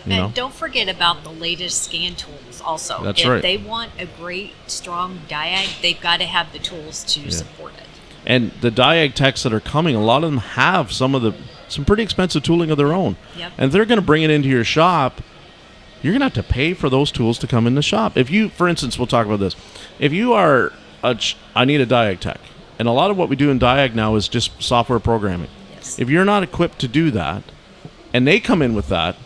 And don't forget about the latest scan tools also. That's right. If they want a great, strong diag, they've got to have the tools to support it. And the diag techs that are coming, a lot of them have some pretty expensive tooling of their own. Yep. And they're going to bring it into your shop. You're going to have to pay for those tools to come in the shop. If you, for instance, we'll talk about this. If you are, I need a diag tech. And a lot of what we do in diag now is just software programming. Yes. If you're not equipped to do that, and they come in with that,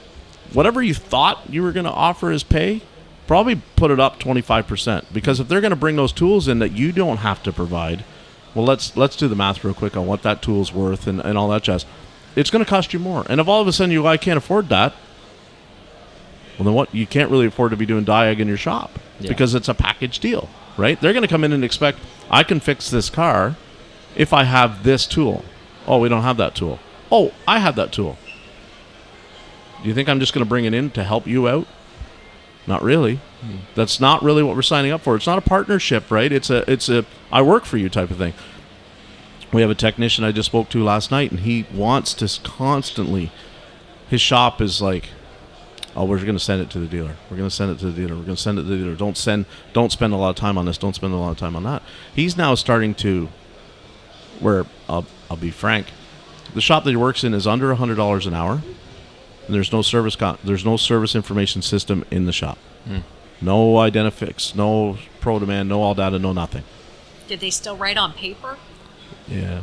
whatever you thought you were going to offer as pay, probably put it up 25%. Because if they're going to bring those tools in that you don't have to provide, well, let's do the math real quick on what that tool's worth and all that jazz. It's going to cost you more. And if all of a sudden you go, I can't afford that, well, then what? You can't really afford to be doing diag in your shop because it's a package deal, right? They're going to come in and expect, I can fix this car if I have this tool. Oh, we don't have that tool. Oh, I have that tool. Do you think I'm just going to bring it in to help you out? Not really. That's not really what we're signing up for. It's not a partnership, right? It's a I work for you type of thing. We have a technician I just spoke to last night, and he wants to constantly. His shop is like, oh, we're going to send it to the dealer. We're going to send it to the dealer. We're going to send it to the dealer. Don't spend a lot of time on this. Don't spend a lot of time on that. He's now starting to, where I'll be frank, the shop that he works in is under $100 an hour. And there's no service information system in the shop. No Identifix, no Pro Demand, no All Data, no nothing. Did they still write on paper? Yeah.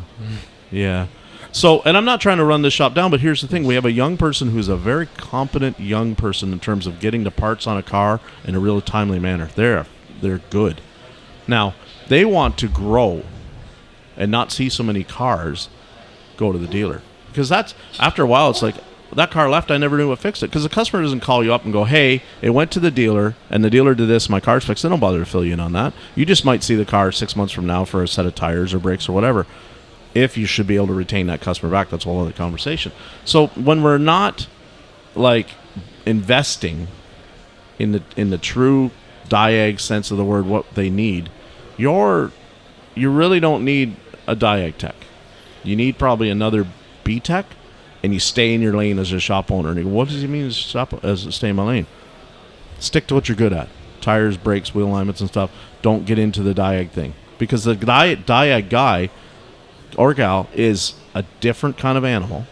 Yeah. So, and I'm not trying to run this shop down, but here's the thing. We have a young person who's a very competent young person in terms of getting the parts on a car in a really timely manner. They're good. Now, they want to grow and not see so many cars go to the dealer. Because that's, after a while, it's like, that car left, I never knew what fixed it. Because the customer doesn't call you up and go, hey, it went to the dealer, and the dealer did this, my car's fixed. They don't bother to fill you in on that. You just might see the car 6 months from now for a set of tires or brakes or whatever. If you should be able to retain that customer back, that's a whole other conversation. So when we're not, like, investing in the true diag sense of the word, what they need, you really don't need a diag tech. You need probably another B tech. And you stay in your lane as a shop owner. And you go, what does he mean as stay in my lane? Stick to what you're good at. Tires, brakes, wheel alignments and stuff. Don't get into the diag thing. Because the diag guy or gal is a different kind of animal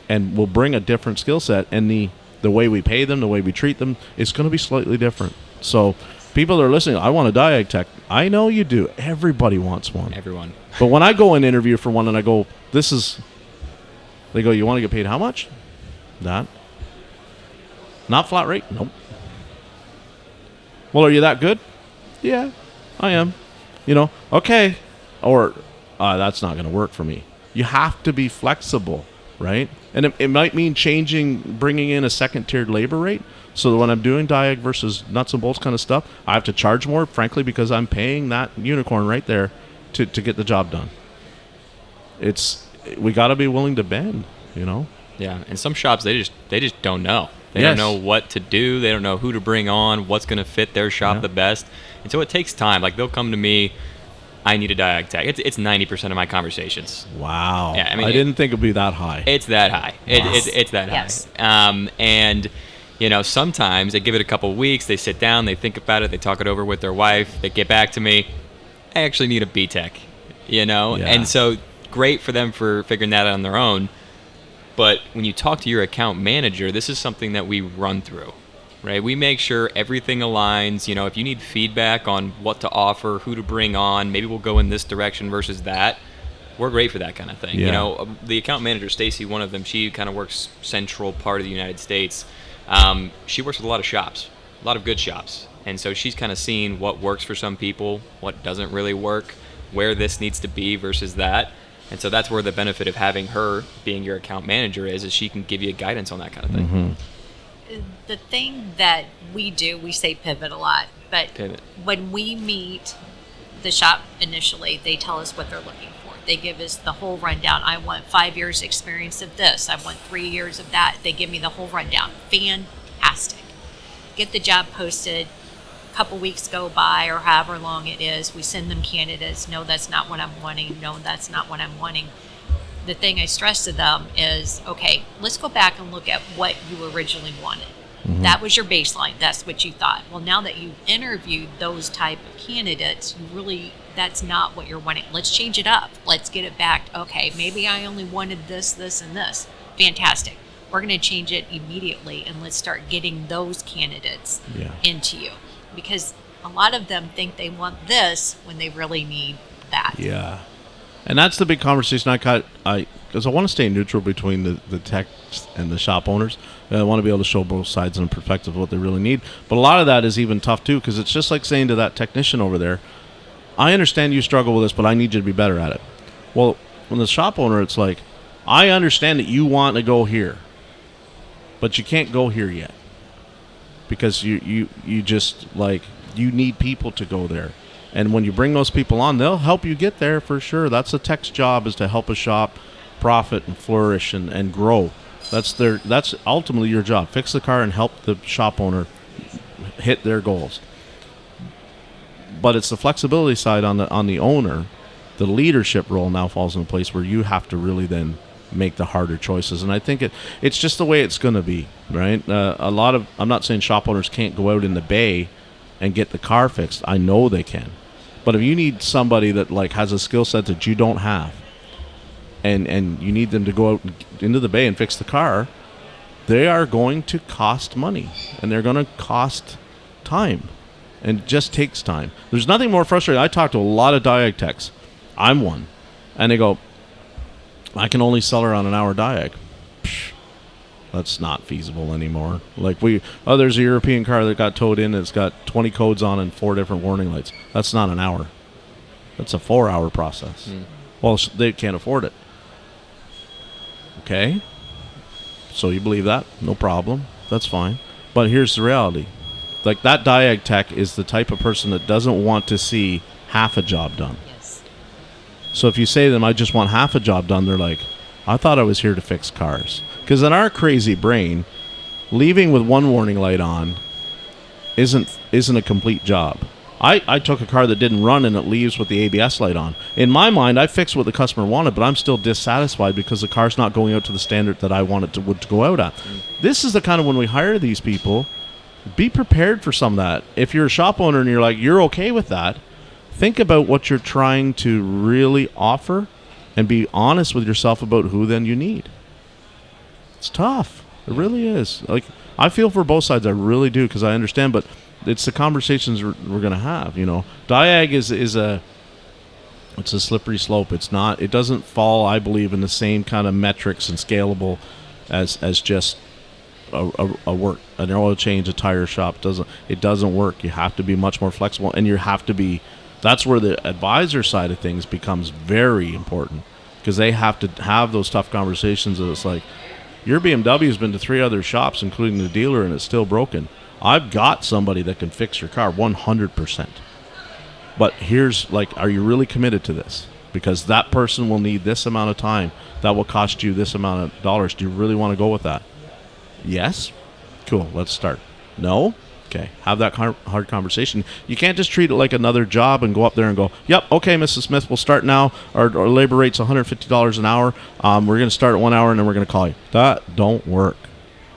and will bring a different skill set. And the way we pay them, the way we treat them, is going to be slightly different. So people that are listening, I want a diag tech. I know you do. Everybody wants one. Everyone. But when I go and interview for one and I go, they go, you want to get paid how much? That. Not flat rate? Nope. Well, are you that good? Yeah, I am. Okay. Or, that's not going to work for me. You have to be flexible, right? And it might mean bringing in a second-tiered labor rate, so that when I'm doing diag versus nuts and bolts kind of stuff, I have to charge more, frankly, because I'm paying that unicorn right there to get the job done. We got to be willing to bend, Yeah, and some shops they just don't know. They don't know what to do. They don't know who to bring on, what's going to fit their shop the best. And so it takes time. Like, they'll come to me, I need a diag tech. It's 90% of my conversations. Wow. Yeah, I mean, I didn't think it'd be that high. It's that high. It's that high. And sometimes they give it a couple weeks. They sit down, they think about it, they talk it over with their wife, they get back to me. I actually need a B tech. And so great for them for figuring that out on their own. But when you talk to your account manager, this is something that we run through, right? We make sure everything aligns. If you need feedback on what to offer, who to bring on, maybe we'll go in this direction versus that. We're great for that kind of thing. Yeah. The account manager, Stacy, one of them, she kind of works central part of the United States. She works with a lot of shops, a lot of good shops. And so she's kind of seeing what works for some people, what doesn't really work, where this needs to be versus that. And so that's where the benefit of having her being your account manager is she can give you guidance on that kind of thing. Mm-hmm. The thing that we do, we say pivot a lot, but Pivot. When we meet the shop initially, they tell us what they're looking for. They give us the whole rundown. I want 5 years experience of this. I want 3 years of that. They give me the whole rundown. Fantastic. Get the job posted. Couple weeks go by or however long it is, we send them candidates. No, that's not what I'm wanting. No, that's not what I'm wanting. The thing I stress to them is, okay, let's go back and look at what you originally wanted. Mm-hmm. That was your baseline. That's what you thought. Well, now that you've interviewed those type of candidates, that's not what you're wanting. Let's change it up. Let's get it back. Okay, maybe I only wanted this, this, and this. Fantastic. We're going to change it immediately, and let's start getting those candidates into you. Because a lot of them think they want this when they really need that. Yeah. And that's the big conversation because I want to stay neutral between the techs and the shop owners. I want to be able to show both sides and perspective of what they really need. But a lot of that is even tough, too, because it's just like saying to that technician over there, I understand you struggle with this, but I need you to be better at it. Well, when the shop owner, it's like, I understand that you want to go here, but you can't go here yet because you just, like, you need people to go there. And when you bring those people on, they'll help you get there for sure. That's the tech's job, is to help a shop profit and flourish and grow. That's ultimately your job. Fix the car and help the shop owner hit their goals. But it's the flexibility side on the owner. The leadership role now falls in a place where you have to really then make the harder choices. And I think it's just the way it's going to be, right? I'm not saying shop owners can't go out in the bay and get the car fixed. I know they can. But if you need somebody that like has a skill set that you don't have, and you need them to go out into the bay and fix the car, they are going to cost money, and they're going to cost time, and it just takes time. There's nothing more frustrating. I talk to a lot of diag techs. I'm one. And they go, I can only sell her on an hour diag. That's not feasible anymore. Like there's a European car that got towed in. It's got 20 codes on and 4 different warning lights. That's not an hour. That's a 4-hour process. Well, they can't afford it. Okay. So you believe that? No problem. That's fine. But here's the reality. Like, that diag tech is the type of person that doesn't want to see half a job done. Yes. So if you say to them, I just want half a job done, they're like, I thought I was here to fix cars. Because in our crazy brain, leaving with one warning light on isn't a complete job. I took a car that didn't run and it leaves with the ABS light on. In my mind, I fixed what the customer wanted, but I'm still dissatisfied because the car's not going out to the standard that I want it to go out at. This is the kind of, when we hire these people, be prepared for some of that. If you're a shop owner and you're like, you're okay with that, think about what you're trying to really offer and be honest with yourself about who then you need. It's tough. It really is. Like, I feel for both sides. I really do, because I understand, but it's the conversations we're going to have, you know. Diag is a slippery slope. It doesn't fall, I believe, in the same kind of metrics and scalable as just an oil change, a tire shop. It doesn't work. You have to be much more flexible, and you have to be, that's where the advisor side of things becomes very important, because they have to have those tough conversations that it's like, your BMW's been to 3 other shops, including the dealer, and it's still broken. I've got somebody that can fix your car 100%. But here's, like, are you really committed to this? Because that person will need this amount of time. That will cost you this amount of dollars. Do you really want to go with that? Yes? Cool, let's start. No? Okay, have that hard conversation. You can't just treat it like another job and go up there and go, yep, okay, Mrs. Smith, we'll start now. Our labor rate's $150 an hour. We're going to start at 1 hour, and then we're going to call you. That don't work.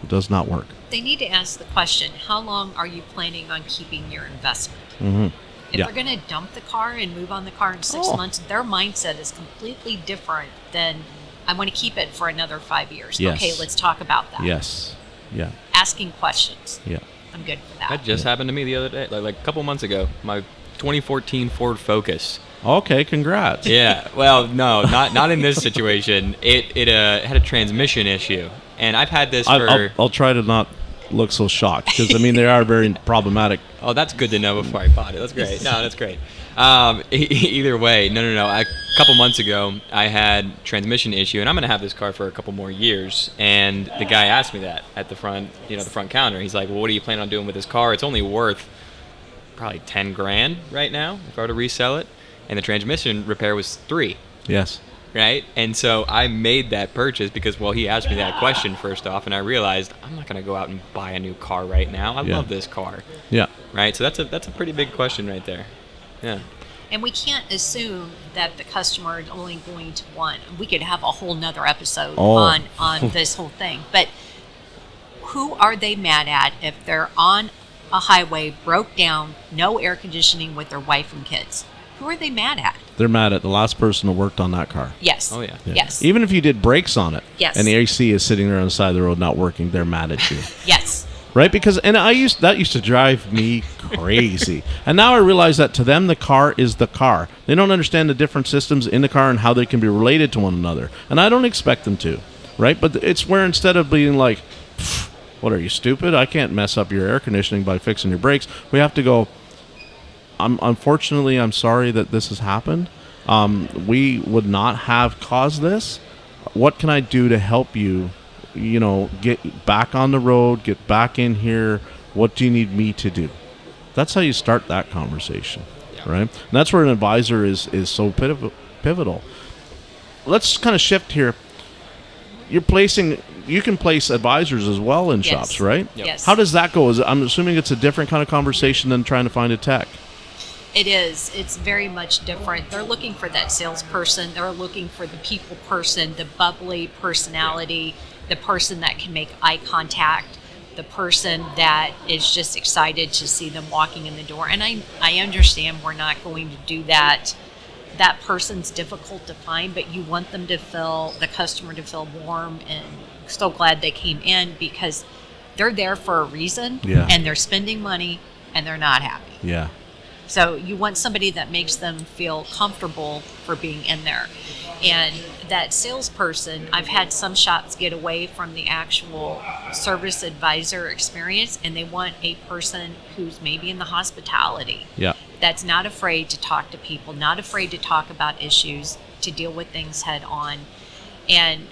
It does not work. They need to ask the question, how long are you planning on keeping your investment? Mm-hmm. If they're going to dump the car and move on the car in 6 months, their mindset is completely different than, I want to keep it for another 5 years. Yes. Okay, let's talk about that. Yes. Yeah. Asking questions. Yeah. I'm good for that. That just happened to me the other day, like a couple months ago. My 2014 Ford Focus. Okay, congrats. Yeah, well, no, not in this situation. It had a transmission issue, and I've had this for... I'll try to not look so shocked, because, I mean, they are very problematic. Oh, that's good to know before I bought it. That's great. No, that's great. Either way, no. A couple months ago, I had transmission issue, and I'm going to have this car for a couple more years. And the guy asked me that at the front, the front counter. He's like, well, what are you planning on doing with this car? It's only worth probably $10,000 right now if I were to resell it. And the transmission repair was $3,000. Yes. Right? And so I made that purchase because, well, he asked me that question first off, and I realized I'm not going to go out and buy a new car right now. I love this car. Yeah. Right? So that's a pretty big question right there. Yeah. And we can't assume that the customer is only going to want, we could have a whole nother episode on this whole thing. But who are they mad at if they're on a highway, broke down, no air conditioning with their wife and kids? Who are they mad at? They're mad at the last person who worked on that car. Yes. Oh, yeah. Yes. Even if you did brakes on it, Yes. and the AC is sitting there on the side of the road not working, they're mad at you. Yes. Right? Because that used to drive me crazy. And now I realize that to them the car is the car. They don't understand the different systems in the car and how they can be related to one another. And I don't expect them to. Right? But it's where instead of being like, what are you, stupid? I can't mess up your air conditioning by fixing your brakes. We have to go, unfortunately, I'm sorry that this has happened. We would not have caused this. What can I do to help you, get back on the road, get back in here? What do you need me to do? That's how you start that conversation, right? And that's where an advisor is so pivotal. Let's kind of shift here. You can place advisors as well in shops, right? Yep. Yes. How does that go? I'm assuming it's a different kind of conversation than trying to find a tech. It is. It's very much different. They're looking for that salesperson. They're looking for the people person, the bubbly personality, the person that can make eye contact, the person that is just excited to see them walking in the door. And I understand we're not going to do that. That person's difficult to find, but you want them to the customer to feel warm and so glad they came in because they're there for a reason and they're spending money and they're not happy. Yeah. So you want somebody that makes them feel comfortable for being in there. And that salesperson, I've had some shops get away from the actual service advisor experience and they want a person who's maybe in the hospitality. Yeah. That's not afraid to talk to people, not afraid to talk about issues, to deal with things head on. And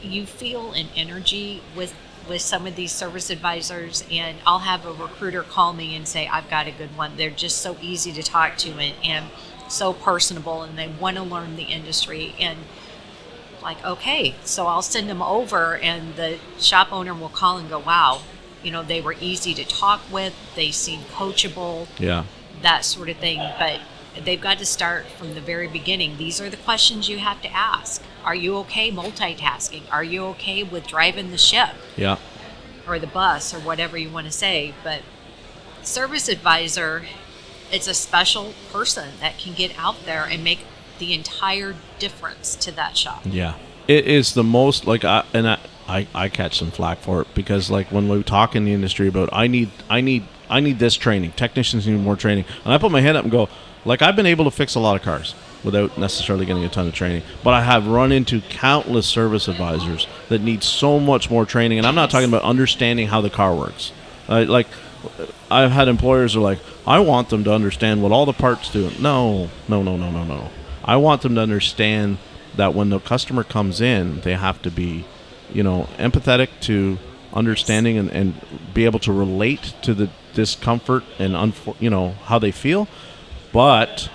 you feel an energy with some of these service advisors, and I'll have a recruiter call me and say, I've got a good one. They're just so easy to talk to and so personable, and they want to learn the industry. And like, okay, so I'll send them over, and the shop owner will call and go, wow, they were easy to talk with. They seem coachable. Yeah. That sort of thing. But they've got to start from the very beginning. These are the questions you have to ask. Are you okay multitasking? Are you okay with driving the ship? Yeah. Or the bus or whatever you want to say. But service advisor, it's a special person that can get out there and make the entire difference to that shop. Yeah. It is the most I catch some flack for it because when we talk in the industry about I need this training, technicians need more training, and I put my hand up and go, I've been able to fix a lot of cars without necessarily getting a ton of training, but I have run into countless service advisors that need so much more training, and I'm not talking about understanding how the car works. I've had employers who are like, I want them to understand what all the parts do. No. I want them to understand that when the customer comes in, they have to be, empathetic to understanding and be able to relate to the discomfort and how they feel. But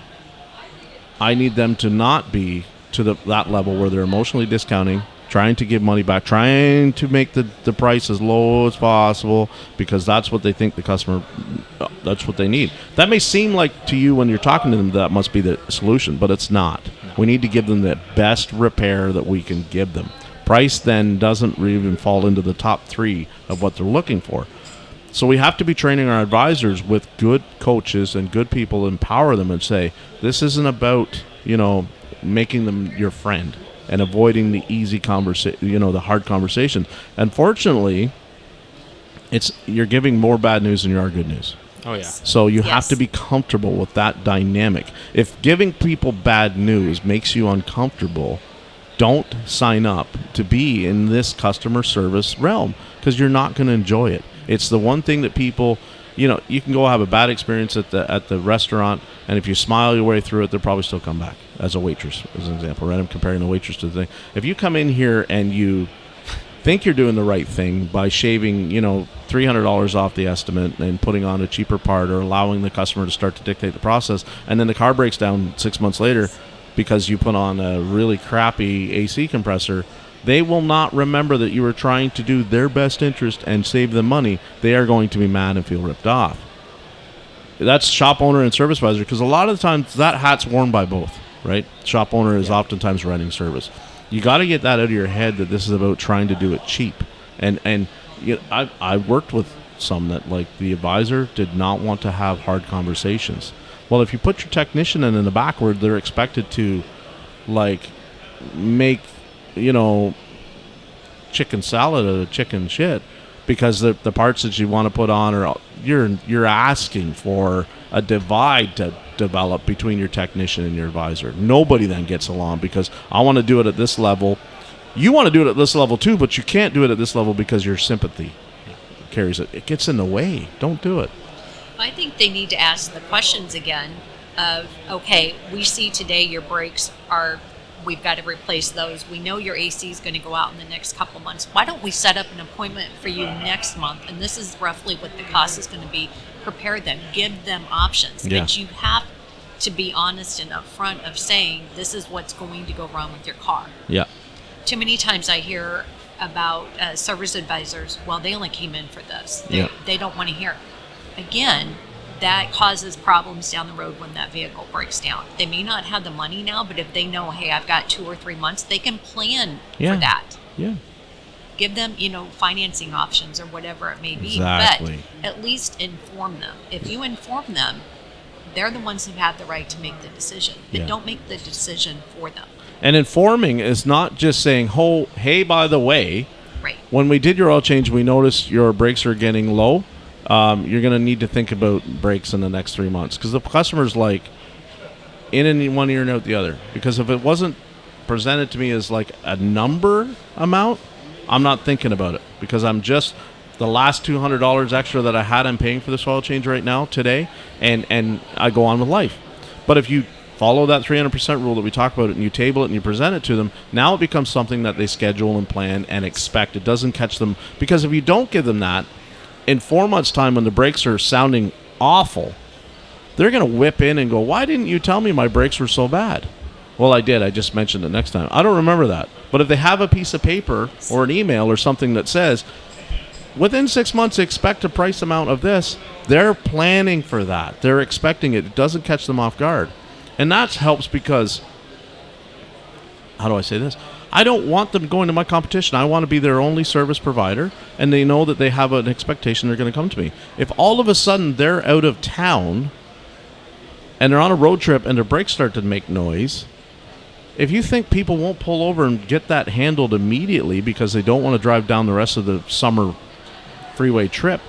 I need them to not be to that level where they're emotionally discounting, trying to give money back, trying to make the price as low as possible because that's what they think the customer, that's what they need. That may seem like to you when you're talking to them that must be the solution, but it's not. No. We need to give them the best repair that we can give them. Price then doesn't even fall into the top 3 of what they're looking for. So we have to be training our advisors with good coaches and good people, empower them and say, this isn't about, making them your friend and avoiding the easy conversation, the hard conversation. Unfortunately, you're giving more bad news than you are good news. Oh, yeah. So you have to be comfortable with that dynamic. If giving people bad news makes you uncomfortable, don't sign up to be in this customer service realm because you're not going to enjoy it. It's the one thing that people, you can go have a bad experience at the restaurant, and if you smile your way through it, they'll probably still come back as a waitress, as an example, right? I'm comparing the waitress to the thing. If you come in here and you think you're doing the right thing by shaving, $300 off the estimate and putting on a cheaper part or allowing the customer to start to dictate the process, and then the car breaks down 6 months later because you put on a really crappy AC compressor, they will not remember that you were trying to do their best interest and save them money. They are going to be mad and feel ripped off. That's shop owner and service advisor, because a lot of the times that hat's worn by both, right? Shop owner is oftentimes running service. You got to get that out of your head that this is about trying to do it cheap. And I worked with some that, like, the advisor did not want to have hard conversations. Well, if you put your technician in the backward, they're expected to, like, make, chicken salad out of chicken shit, because the parts that you want to put on are, you're asking for a divide to develop between your technician and your advisor. Nobody then gets along because I want to do it at this level. You want to do it at this level too, but you can't do it at this level because your sympathy carries it. It gets in the way. Don't do it. I think they need to ask the questions again of, okay, we see today your brakes we've got to replace those. We know your AC is going to go out in the next couple months. Why don't we set up an appointment for you next month? And this is roughly what the cost is going to be. Prepare them. Give them options. Yeah. But you have to be honest and upfront of saying this is what's going to go wrong with your car. Yeah. Too many times I hear about service advisors, well, they only came in for this. They don't want to hear it. Again, that causes problems down the road when that vehicle breaks down. They may not have the money now, but if they know, hey, I've got 2 or 3 months, they can plan for that. Yeah. Give them, financing options or whatever it may be. Exactly. But at least inform them. If you inform them, they're the ones who have the right to make the decision. But don't make the decision for them. And informing is not just saying, oh, hey, by the way, right, when we did your oil change, we noticed your brakes are getting low. You're going to need to think about brakes in the next 3 months, because the customer's like in one ear and out the other. Because if it wasn't presented to me as like a number amount, I'm not thinking about it, because I'm just the last $200 extra that I had, I'm paying for this oil change right now today, and I go on with life. But if you follow that 300% rule that we talk about, and you table it and you present it to them, now it becomes something that they schedule and plan and expect. It doesn't catch them, because if you don't give them that, in 4 months' time, when the brakes are sounding awful, they're going to whip in and go, why didn't you tell me my brakes were so bad? Well, I did. I just mentioned it next time. I don't remember that. But if they have a piece of paper or an email or something that says, within 6 months, expect a price amount of this, they're planning for that. They're expecting it. It doesn't catch them off guard. And that helps because, how do I say this? I don't want them going to my competition. I want to be their only service provider, and they know that they have an expectation they're going to come to me. If all of a sudden they're out of town and they're on a road trip and their brakes start to make noise, if you think people won't pull over and get that handled immediately because they don't want to drive down the rest of the summer freeway trip,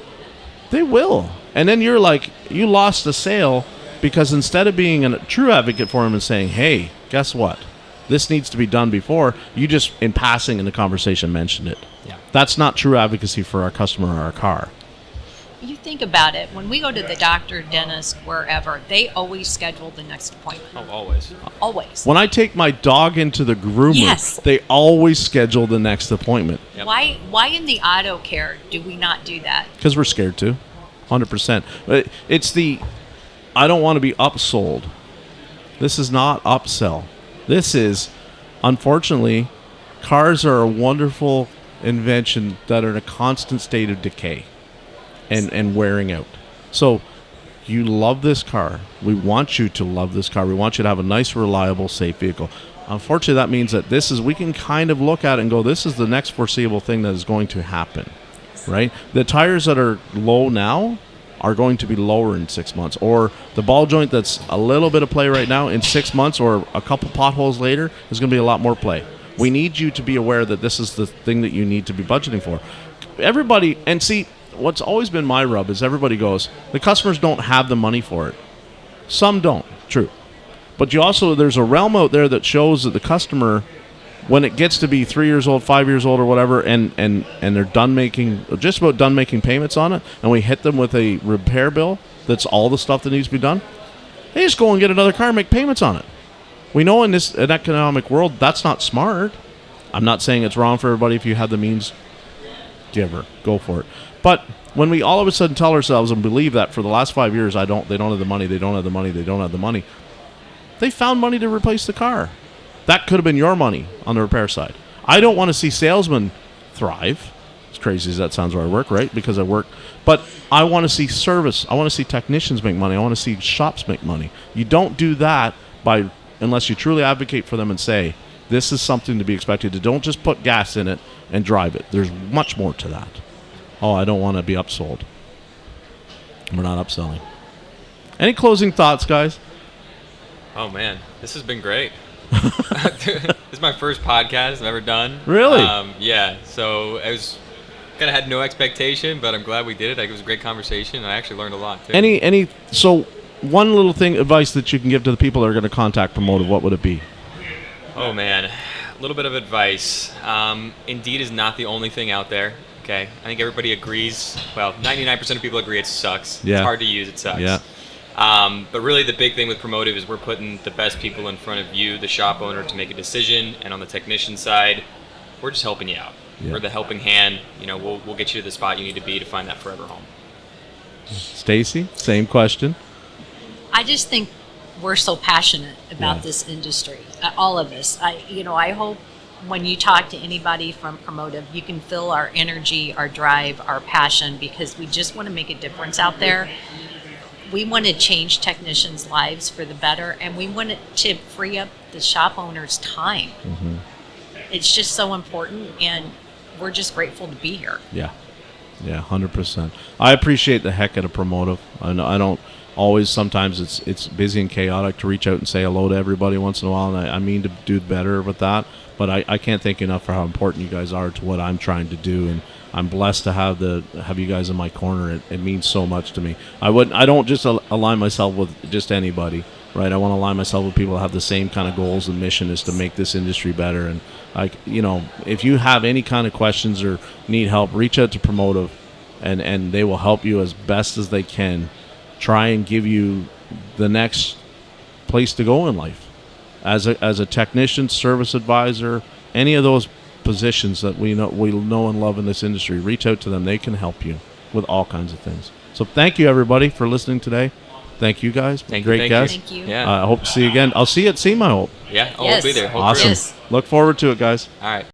they will. And then you're like, you lost the sale, because instead of being a true advocate for them and saying, hey, guess what? This needs to be done before, you just, in passing in the conversation, mentioned it. Yeah. That's not true advocacy for our customer or our car. You think about it, when we go to the doctor, dentist, wherever, they always schedule the next appointment. Oh, always. Always. When I take my dog into the groomer, Yes. they always schedule the next appointment. Yep. Why in the auto care do we not do that? Because we're scared to, 100%. But it's the, I don't want to be upsold. This is not upsell. This is, unfortunately, cars are a wonderful invention that are in a constant state of decay and wearing out. So you love this car. We want you to love this car. We want you to have a nice, reliable, safe vehicle. Unfortunately, that means that we can kind of look at it and go, this is the next foreseeable thing that is going to happen, right? The tires that are low now are going to be lower in 6 months, or the ball joint that's a little bit of play right now, in 6 months or a couple potholes later, there's going to be a lot more play. We need you to be aware that this is the thing that you need to be budgeting for. Everybody, and see, what's always been my rub is everybody goes, the customers don't have the money for it. Some don't, true. But there's a realm out there that shows that the customer, when it gets to be 3 years old, 5 years old or whatever, and they're just about done making payments on it, and we hit them with a repair bill that's all the stuff that needs to be done, they just go and get another car and make payments on it. We know in this an economic world, that's not smart. I'm not saying it's wrong for everybody. If you have the means, go for it. But when we all of a sudden tell ourselves and believe that for the last 5 years, they don't have the money, they don't have the money, they found money to replace the car. That could have been your money on the repair side. I don't want to see salesmen thrive. As crazy as that sounds where I work, right? Because I work. But I want to see service. I want to see technicians make money. I want to see shops make money. You don't do that unless you truly advocate for them and say, this is something to be expected. Don't just put gas in it and drive it. There's much more to that. oh, I don't want to be upsold. We're not upselling. Any closing thoughts, guys? Oh man, this has been great. This is my first podcast I've ever done. Really? Yeah. So I was kind of had no expectation, but I'm glad we did it. Like, it was a great conversation, and I actually learned a lot too. So one little advice that you can give to the people that are going to contact Promotive, what would it be? Oh man, a little bit of advice. Indeed is not the only thing out there. Okay, I think everybody agrees. Well, 99% of people agree it sucks. Yeah. It's hard to use. It sucks. Yeah. But really the big thing with Promotive is we're putting the best people in front of you, the shop owner, to make a decision. And on the technician side, we're just helping you out. Yeah. We're the helping hand. We'll get you to the spot you need to be to find that forever home. Stacy, same question. I just think we're so passionate about this industry, all of us. I hope when you talk to anybody from Promotive, you can feel our energy, our drive, our passion, because we just want to make a difference out there. We want to change technicians' lives for the better, and we want to free up the shop owner's time. Mm-hmm. It's just so important, and we're just grateful to be here. Yeah, 100%. I appreciate the heck out of Promotive. I don't always. Sometimes it's busy and chaotic to reach out and say hello to everybody once in a while, and I mean to do better with that. But I can't thank you enough for how important you guys are to what I'm trying to do, and I'm blessed to have you guys in my corner. It means so much to me. I don't just align myself with just anybody, right? I want to align myself with people that have the same kind of goals and mission is to make this industry better. And if you have any kind of questions or need help, reach out to Promotive, and they will help you as best as they can. Try and give you the next place to go in life. As a technician, service advisor, any of those positions that we know and love in this industry, reach out to them. They can help you with all kinds of things. So thank you, everybody, for listening today. Thank you, guys. Great guest. Thank you. Yeah. I hope to see you again. I'll see you at SEMA, I hope. Yeah, Yes. we'll be there. Awesome. Yes. Look forward to it, guys. All right.